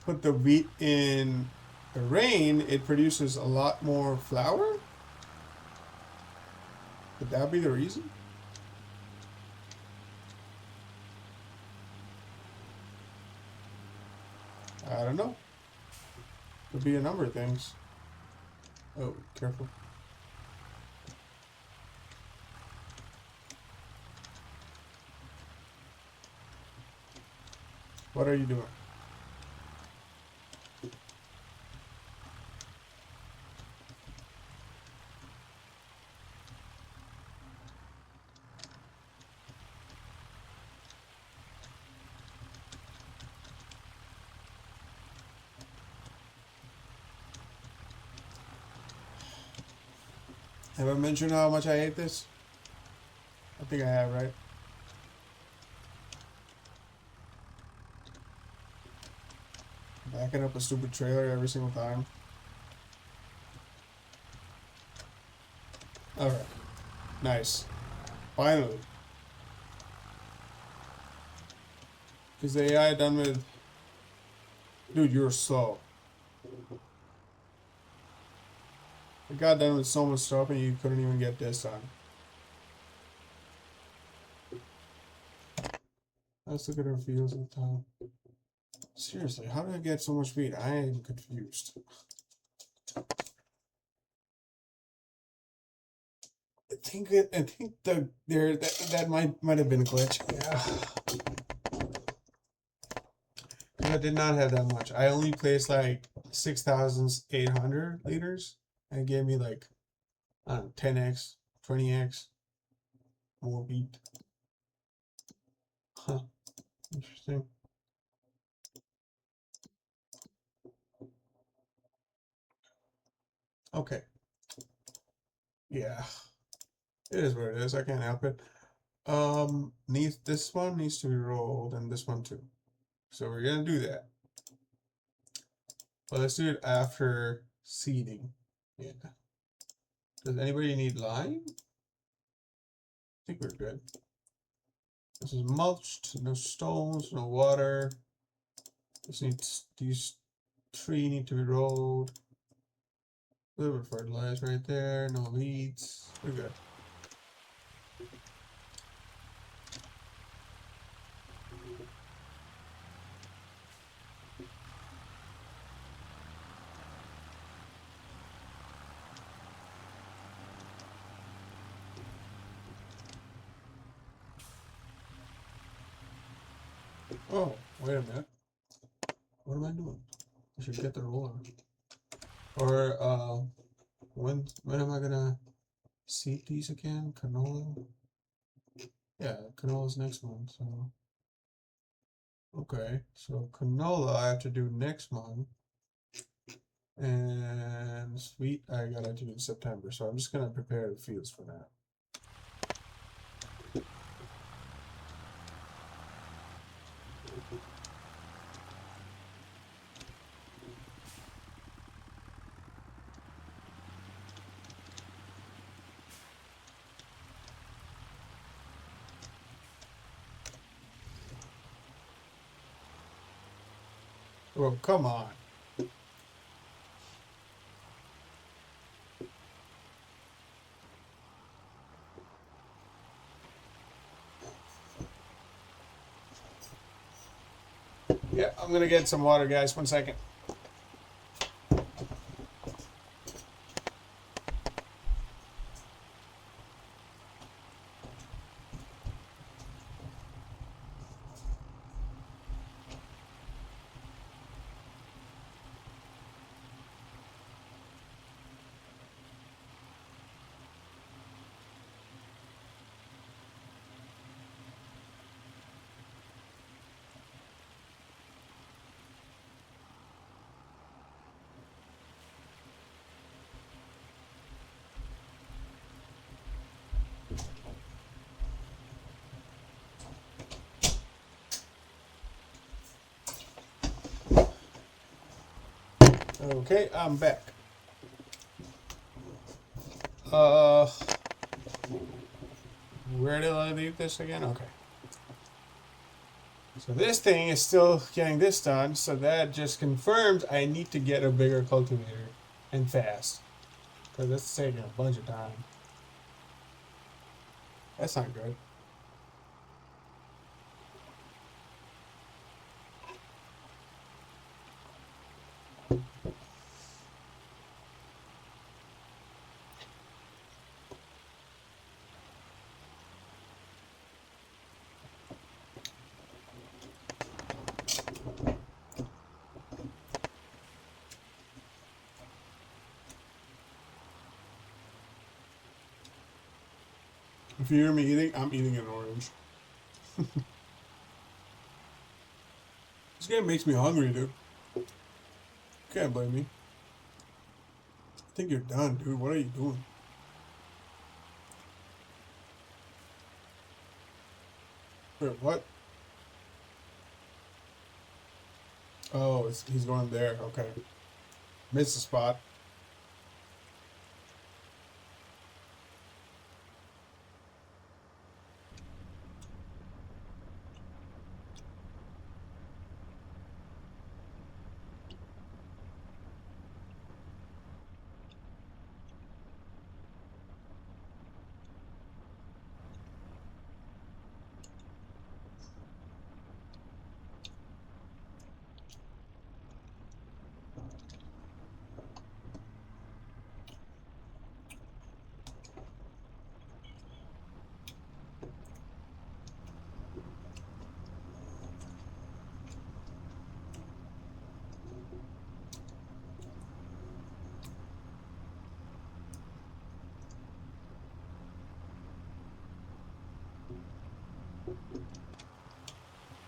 put the wheat in the rain, it produces a lot more flour? Could that be the reason? I don't know. Could be a number of things. Oh, careful. What are you doing? Have I mentioned how much I hate this? I think I have, right? Backing up a stupid trailer every single time. Alright. Nice. Finally. Is the AI done with... Dude, you're slow. I got done with so much stuff and you couldn't even get this done. Let's look at our fields at the top. Seriously, how did I get so much speed? I am confused. I think that might have been a glitch. Yeah. I did not have that much. I only placed like 6,800 liters. And it gave me like, I don't know, 10x, 20x more beat. Huh. Interesting. Okay. Yeah. It is what it is. I can't help it. This one needs to be rolled and this one too. So we're gonna do that. But let's do it after seeding. Yeah. Does anybody need lime? I think we're good. This is mulched, no stones, no water. These three need to be rolled. A little bit fertilized right there, no weeds. We're good. Oh, wait a minute. What am I doing? I should get the roller. Or when am I gonna seed these again? Canola? Yeah, canola's next month, so okay. So canola I have to do next month. And sweet I gotta do in September. So I'm just gonna prepare the fields for that. Oh, come on. Yeah, I'm gonna get some water, guys. 1 second. Okay, I'm back. Where did I leave this again? Okay. So this thing is still getting this done, so that just confirms I need to get a bigger cultivator and fast. Because that's taking a bunch of time. That's not good. If you hear me eating, I'm eating an orange. This game makes me hungry, dude. Can't blame me. I think you're done, dude. What are you doing? Wait, what? Oh, he's going there. Okay. Missed the spot.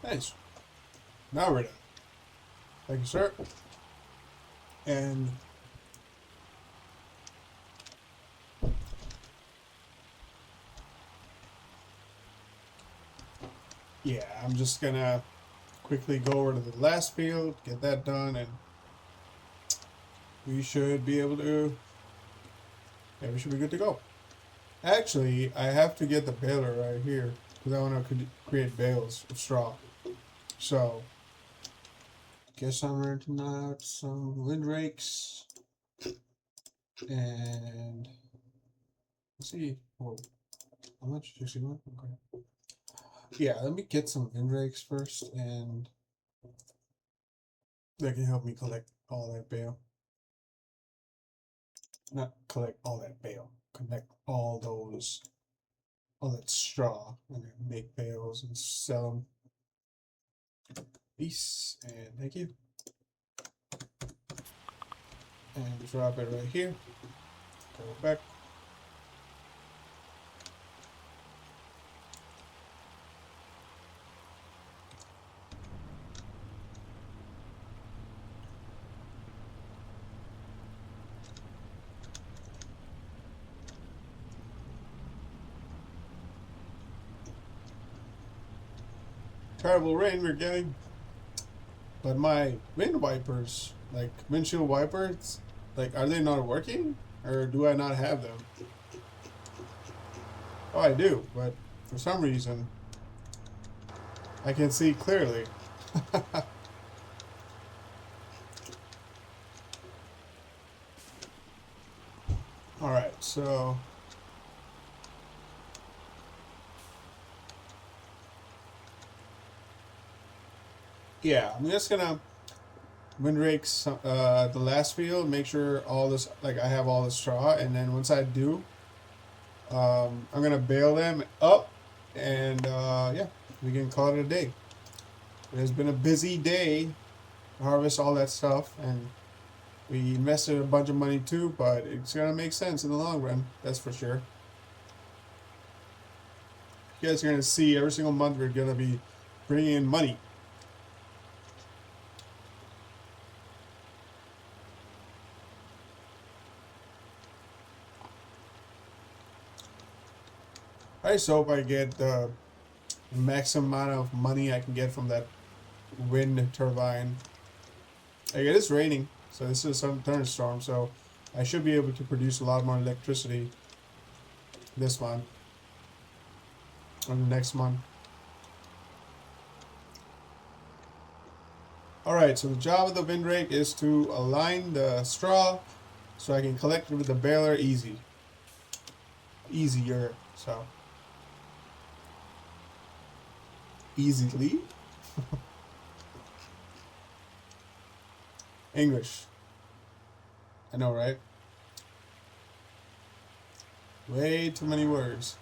Nice. Now we're done. Thank you, sir. And yeah, I'm just gonna quickly go over to the last field, get that done, and we should be able to. Yeah, we should be good to go. Actually, I have to get the baler right here because I want to create bales of straw. So, guess I'm renting out some wind rakes and let's see. Oh, how much? 61? Okay. Yeah, let me get some wind rakes first, and that can help me collect all that bale. Not collect all that bale. Connect all that straw, and then make bales and sell them. Peace and thank you. And drop it right here. Go back. Terrible rain we're getting. But my wind wipers, like windshield wipers, like are they not working? Or do I not have them? Oh, I do, but for some reason I can see clearly. Alright, so yeah, I'm just gonna wind rake the last field, make sure all this, like I have all the straw, and then once I do, I'm gonna bale them up, and yeah, we can call it a day. It has been a busy day, harvest all that stuff, and we invested a bunch of money too, but it's gonna make sense in the long run, that's for sure. You guys are gonna see every single month we're gonna be bringing in money. I just hope I get the maximum amount of money I can get from that wind turbine. Like, it is raining, so this is some thunderstorm, so I should be able to produce a lot more electricity this month or the next month. Alright, so the job of the wind rake is to align the straw so I can collect it with the baler easier, so easily. English. I know, right? Way too many words.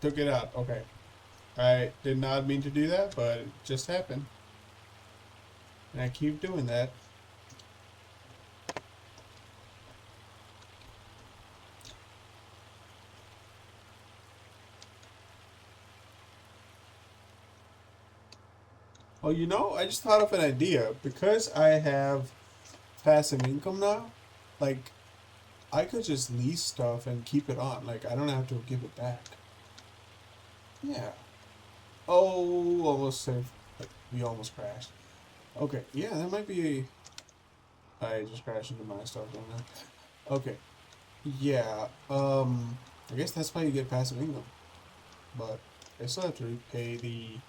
Took it out. Okay. I did not mean to do that, but it just happened. And I keep doing that. Oh, you know, I just thought of an idea. Because I have passive income now, like, I could just lease stuff and keep it on. Like, I don't have to give it back. Yeah. Oh, almost saved. Like, we almost crashed. Okay, yeah, that might be. I just crashed into my stuff, don't I? Okay. Yeah, I guess that's why you get passive income. But I still have to repay the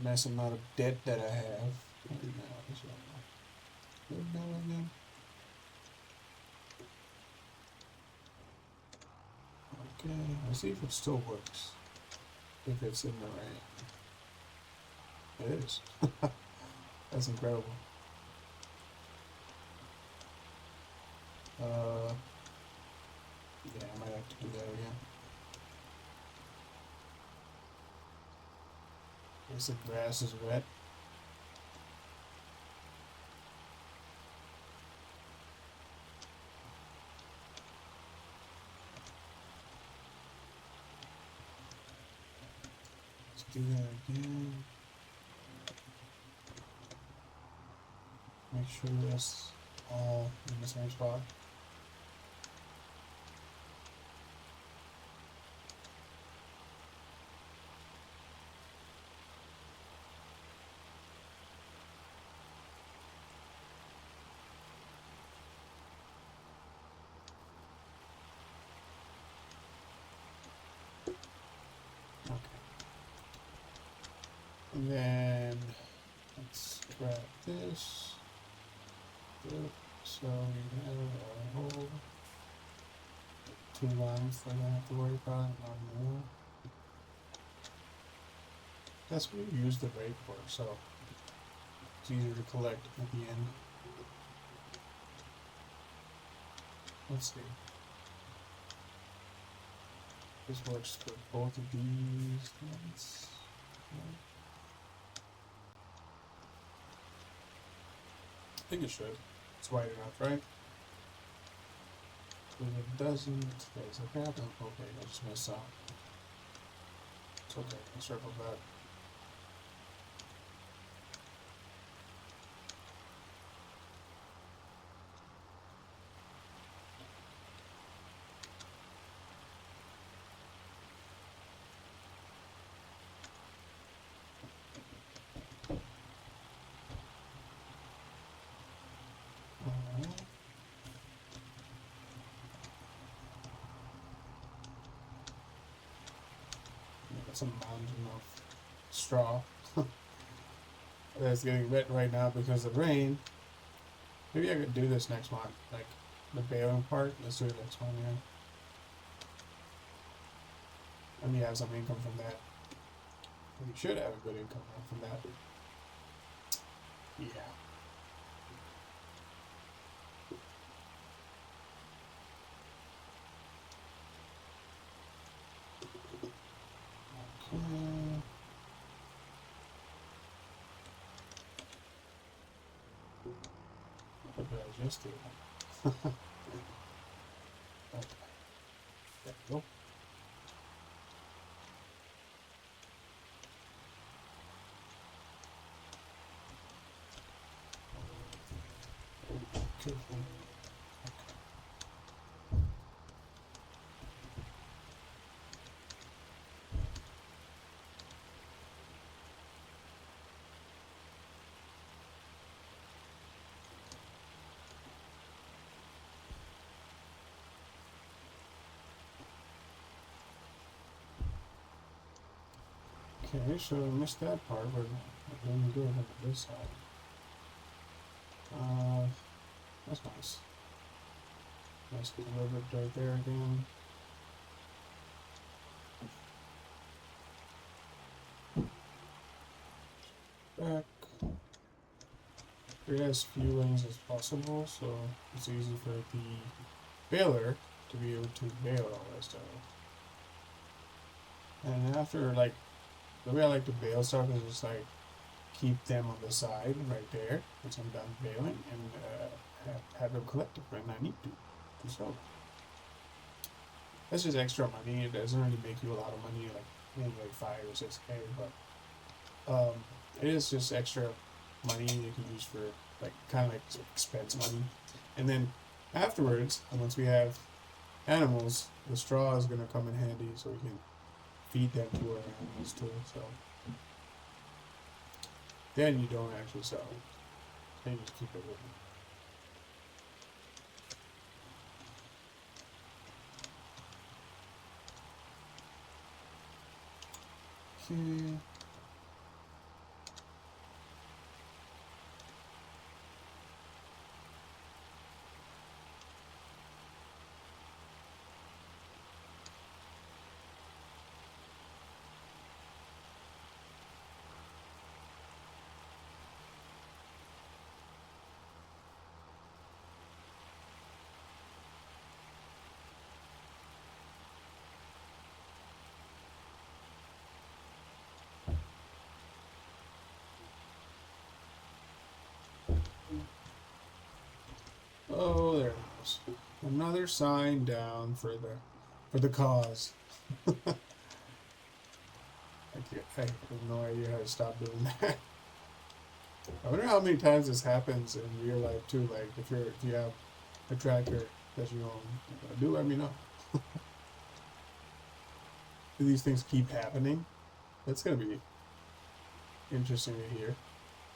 massive amount of debt that I have. Right now, so, what bill again? Okay, let's see if it still works. If it's in the right. It is. That's incredible. Yeah, I might have to do that again. Guess the grass is wet. Let's do that again. Make sure that's all in the same spot. Okay. And then let's grab this. Good. So we have a whole 2 lines that I don't have to worry about, not more. That's what we use the rake for, so it's easier to collect at the end. Let's see. This works for both of these ones. I think it should. It's wide enough, right? If it doesn't, there's a problem. Okay, I just messed up. It's okay, I'll circle back. That's a mountain of straw. That's getting wet right now because of rain. Maybe I could do this next month, like the baling part. Let's do it next month, yeah. Let me have some income from that. We should have a good income from that. Yeah. What did I just do? Okay. There we go. Cool. Okay, so I missed that part, but let me do it on this side. That's nice. Nice little bit right there again. Back. Create as few lanes as possible, so it's easy for the baler to be able to bale all that stuff. And after, like, the way I like to bale stuff is just like keep them on the side right there once I'm done baling, and have them collect it when I need to. So that's just extra money. It doesn't really make you a lot of money, like maybe like 5 or 6K, but it is just extra money you can use for like kind of like expense money. And then afterwards, once we have animals, the straw is gonna come in handy, so we can feed them to our animals too. So then you don't actually sell it. Then you just keep it with you. Okay. Oh, there it goes. Another sign down for the cause. I have no idea how to stop doing that. I wonder how many times this happens in real life too. Like if you have a tractor that you own, do let me know. Do these things keep happening? That's gonna be interesting to hear.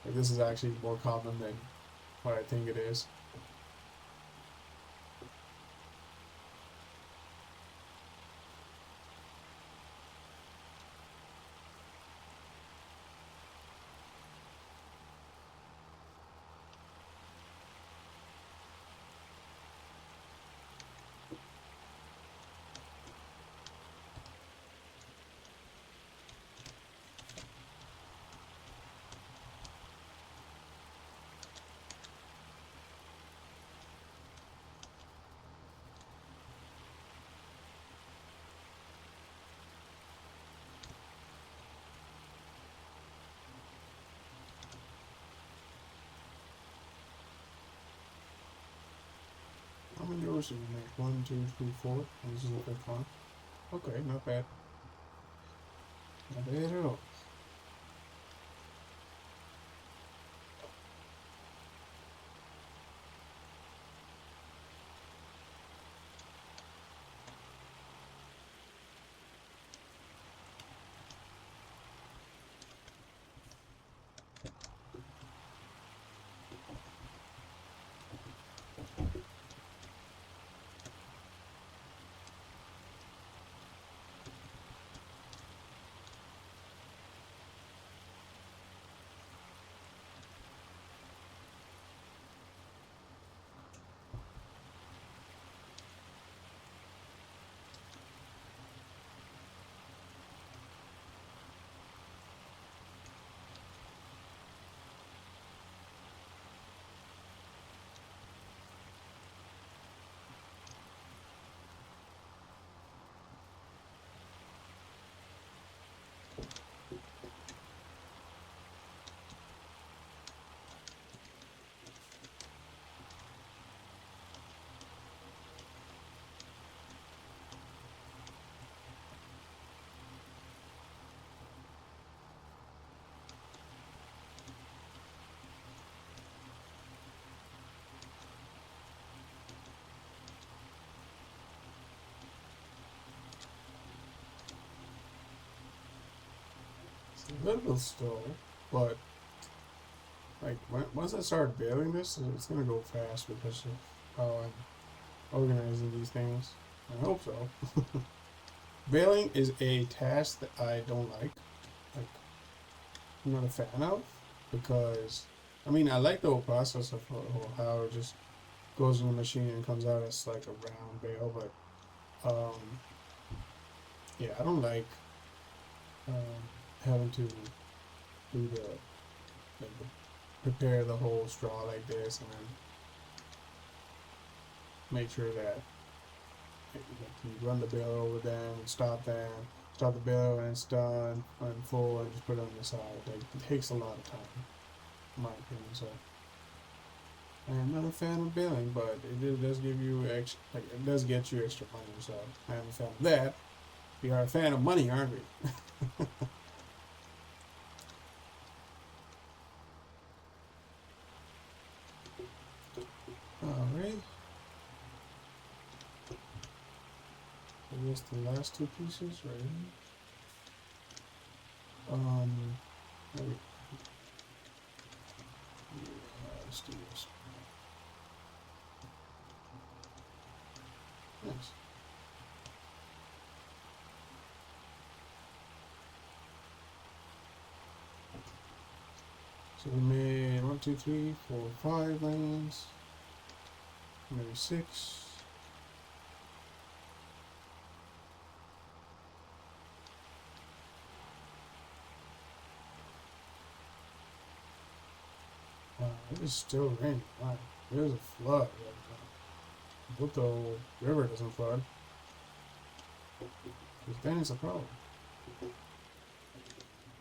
Like this is actually more common than what I think it is. How many doors did we make? 1, 2, 3, 4. And this is the fifth one. Okay, not bad. Not bad at all. It's a little bit slow, but like once I start baling this, it's gonna go fast because of how I'm organizing these things. I hope so. Baling is a task that I don't like. Like I'm not a fan of because I mean I like the whole process of how it just goes in the machine and comes out as like a round bale, but yeah, I don't like um, having to do like, prepare the whole straw like this and then make sure that You run the baler over them, stop the baler when it's done, unfold, and just put it on the side. Like, it takes a lot of time, in my opinion. So I'm not a fan of baling, but it does give you extra, like it does get you extra money. So I am a fan of that. We are a fan of money, aren't we? Alright. I guess the last two pieces right here. There we go. Yeah, let's do this. Nice. So we made 1, 2, 3, 4, 5 lanes, maybe 6. It is still raining. Wow. There's a flood right now. Hope the river doesn't flood. Because then it's a problem.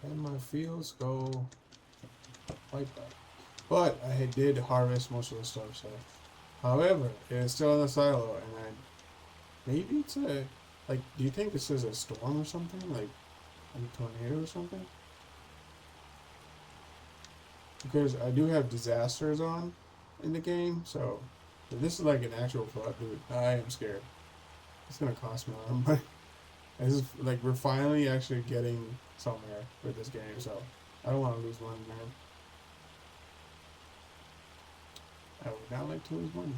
And my fields go like that. But I did harvest most of the stuff, so. However, it's still in the silo, and maybe it's a, like, do you think this is a storm or something? Like a tornado or something? Because I do have disasters on in the game, so if this is like an actual flood, dude, I am scared. It's gonna cost me a lot of money. This is like we're finally actually getting somewhere with this game, so I don't want to lose money, man. I would not like to lose money.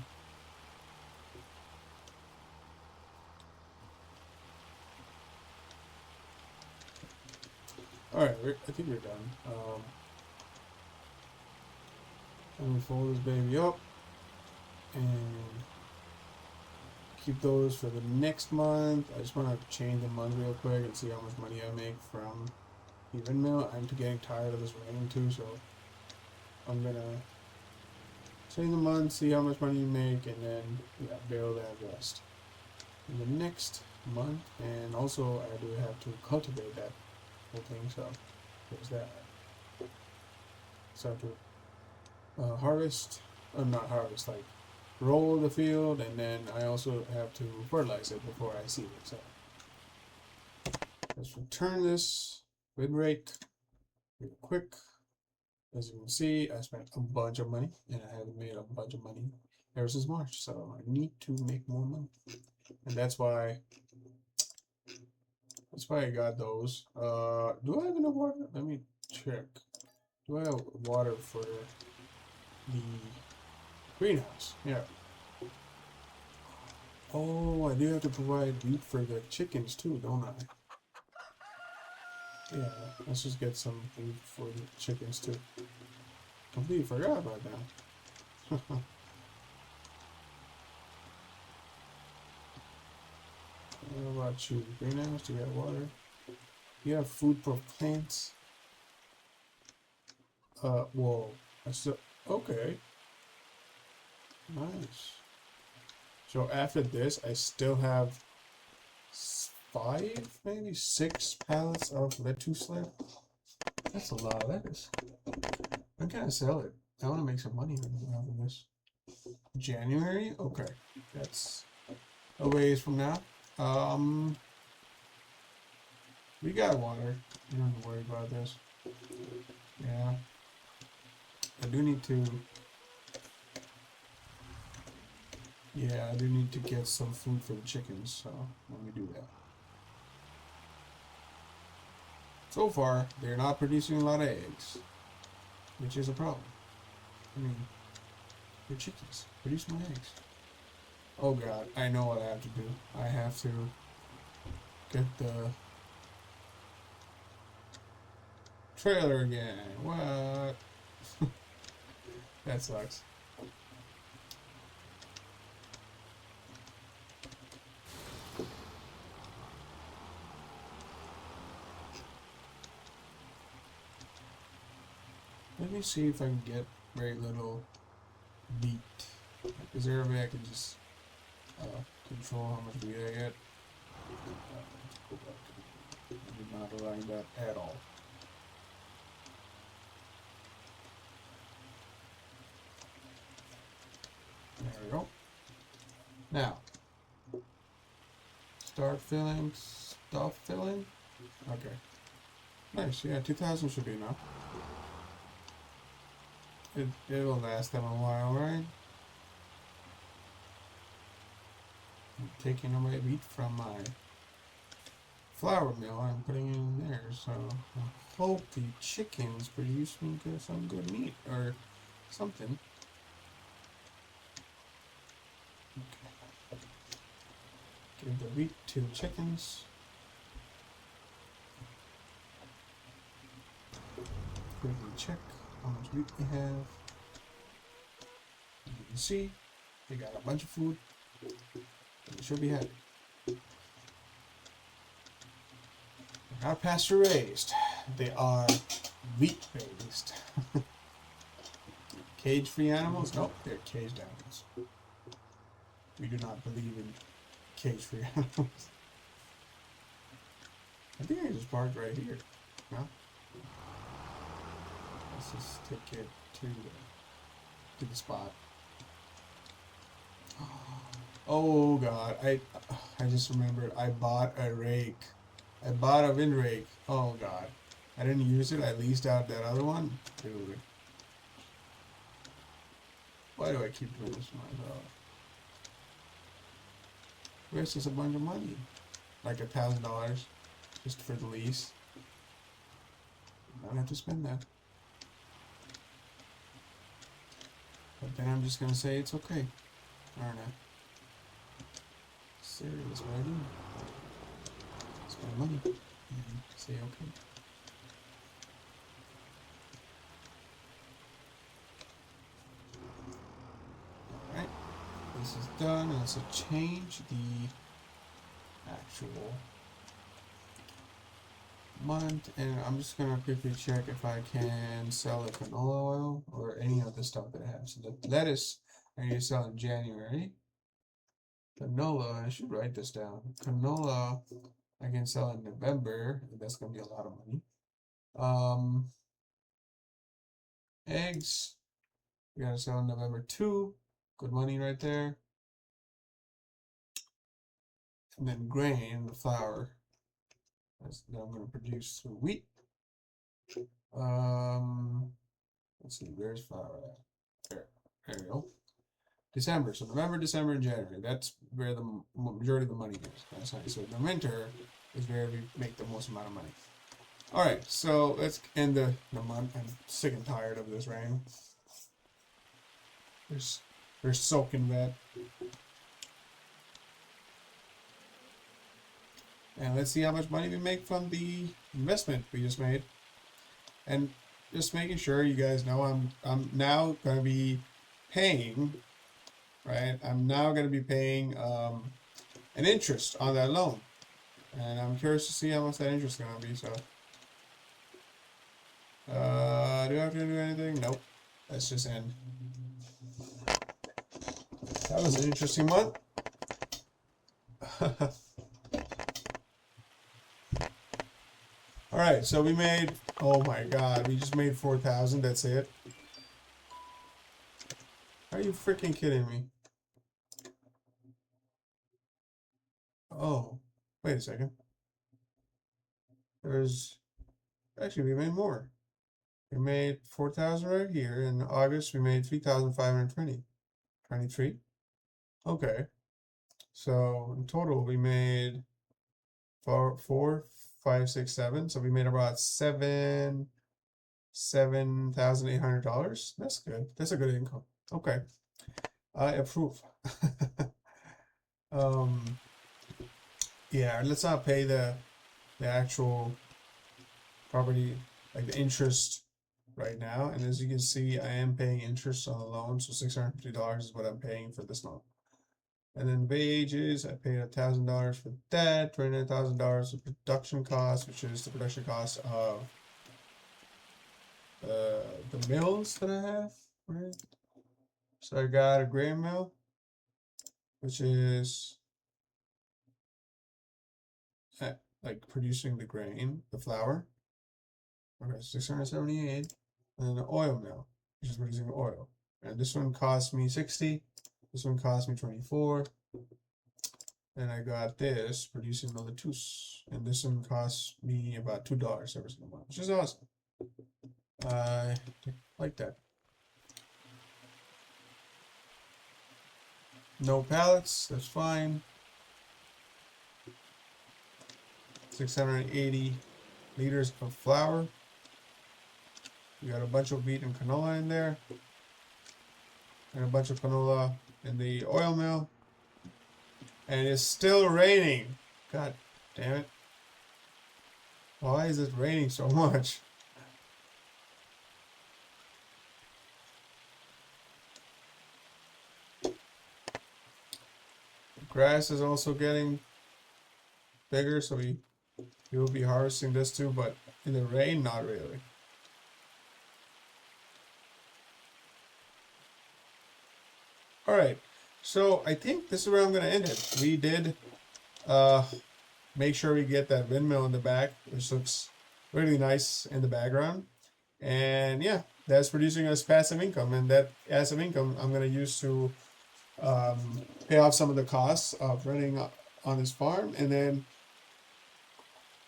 Alright, I think we're done. Let me fold this baby up and keep those for the next month. I just want to change the month real quick and see how much money I make from even mill. I'm getting tired of this raining too, so I'm gonna change the month, see how much money you make, and then bale that rest in the next month. And also I do have to cultivate that whole thing, so there's that. So I have to harvest, not harvest, like roll the field, and then I also have to fertilize it before I seed it. So let's return this with rake real quick. As you can see, I spent a bunch of money, and I haven't made a bunch of money ever since March, so I need to make more money, and that's why I got those. Do I have enough water? Let me check. Do I have water for the greenhouse? Yeah. Oh, I do have to provide meat for the chickens too, don't I? Yeah, let's just get some food for the chickens too. Completely forgot about that. What about you? Greenhouse? Do you have water? You have food for plants? Whoa. I still, okay. Nice. So after this, I still have 5, maybe 6 pallets of lettuce left. That's a lot of lettuce. I'm gonna sell it. I want to make some money out of this. January? Okay. That's a ways from now. We got water. You don't have to worry about this. Yeah. I do need to... Yeah, I do need to get some food for the chickens, so let me do that. So far, they're not producing a lot of eggs, which is a problem. I mean, they're chickens. Produce more eggs. Oh god, I know what I have to do. I have to get the trailer again. What? That sucks. Let me see if I can get very little meat. Is there a way I can just control how much wheat I get. Go back. I did not align that at all. There we go. Now, start filling, stop filling. Okay. Nice, yeah, 2,000 should be enough. It'll last them a while, right? I'm taking away wheat from my flour mill I'm putting in there, so I hope the chickens produce me some good meat or something. Okay. Give the wheat to the chickens. Quickly check how much wheat we have. As you can see, they got a bunch of food. They should be happy. They're not pasture raised. They are wheat raised. Cage free animals? Nope, they're caged animals. We do not believe in cage free animals. I think I just parked right here. No? Let's just take it to the spot. Oh god, I just remembered I bought a rake. I bought a wind rake. Oh god. I didn't use it, I leased out that other one. Dude. Why do I keep doing this to myself? Where's just a bunch of money? Like $1,000 just for the lease. I don't have to spend that. But then I'm just gonna say it's okay. Aren't I? Serious, what I do? Spend money and say okay. Alright. This is done, and let's change the actual month, and I'm just gonna quickly check if I can sell the canola oil or any other stuff that I have. So the lettuce I need to sell in January. Canola, I should write this down. Canola I can sell in November. That's gonna be a lot of money. Eggs we gotta sell in November too. Good money right there. And then grain, the flour, that I'm gonna produce through wheat. Let's see, where's flour at? There we go. December, so November, December, and January. That's where the majority of the money is. That's nice. So the winter is where we make the most amount of money. All right, so let's end the month. I'm sick and tired of this rain. They're soaking wet. And let's see how much money we make from the investment we just made. And just making sure you guys know I'm now going to be paying, right? I'm now going to be paying an interest on that loan. And I'm curious to see how much that interest is going to be. So, do I have to do anything? Nope. Let's just end. That was an interesting one. All right, so we made, oh my god, we just made 4,000, that's it. Are you freaking kidding me? Oh, wait a second. Actually, we made more. We made 4,000 right here. In August, we made 3,520. 23. Okay. So in total, we made 4, 5, 6, 7. So we made about $7,800. That's good. That's a good income. Okay. I approve. Yeah, let's not pay the actual property, like the interest right now. And as you can see, I am paying interest on the loan. So $650 is what I'm paying for this loan. And then wages, I paid $1,000 for that, $29,000 of production costs, which is the production cost of the mills that I have, right? So I got a grain mill, which is like producing the grain, the flour. Okay, 678. And then the oil mill, which is producing oil. And this one cost me 60. This one cost me 24. And I got this producing the lettuce. And this one cost me about $2 every single month, which is awesome. I like that. No pallets, that's fine. 680 liters of flour. We got a bunch of wheat and canola in there. And a bunch of canola in the oil mill. And it's still raining. God damn it. Why is it raining so much? The grass is also getting bigger, so we will be harvesting this too, but in the rain, not really. Alright, so I think this is where I'm going to end it. We did make sure we get that windmill in the back, which looks really nice in the background. And yeah, that's producing us passive income, and that passive income I'm going to use to pay off some of the costs of running on this farm. And then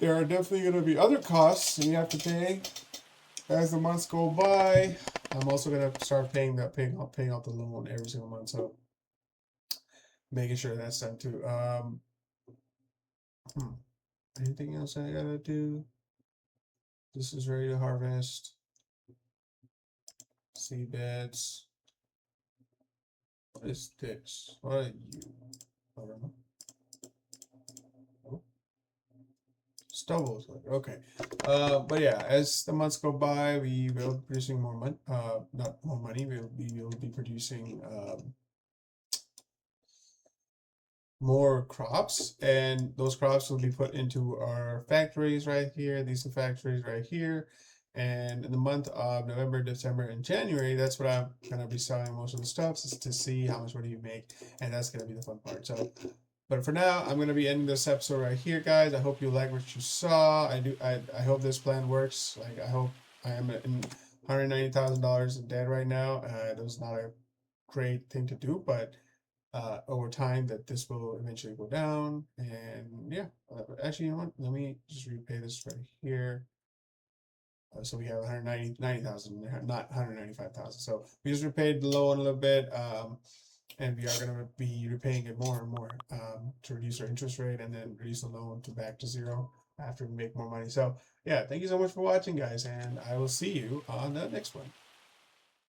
there are definitely going to be other costs you have to pay as the months go by. I'm also going to start paying out the loan every single month, so making sure that's done too. Anything else I gotta do? This is ready to harvest. Seed beds. What is this? What are you? I don't know. Stubbles. Okay. But yeah, as the months go by, we will be producing more money. Not more money. We will be producing more crops, and those crops will be put into our factories right here. These are factories right here. And in the month of November, December, and January, that's what I'm going to be selling most of the stuff, is to see how much money you make. And that's going to be the fun part. So, but for now, I'm going to be ending this episode right here, guys. I hope you like what you saw. I hope this plan works. Like, I hope I am in $190,000 in debt right now. That was not a great thing to do, but over time that this will eventually go down. And yeah, actually, you know what? Let me just repay this right here. So we have 190,000, not 195,000. So we just repaid the loan a little bit, and we are going to be repaying it more and more to reduce our interest rate, and then reduce the loan to back to zero after we make more money. So yeah, thank you so much for watching, guys, and I will see you on the next one.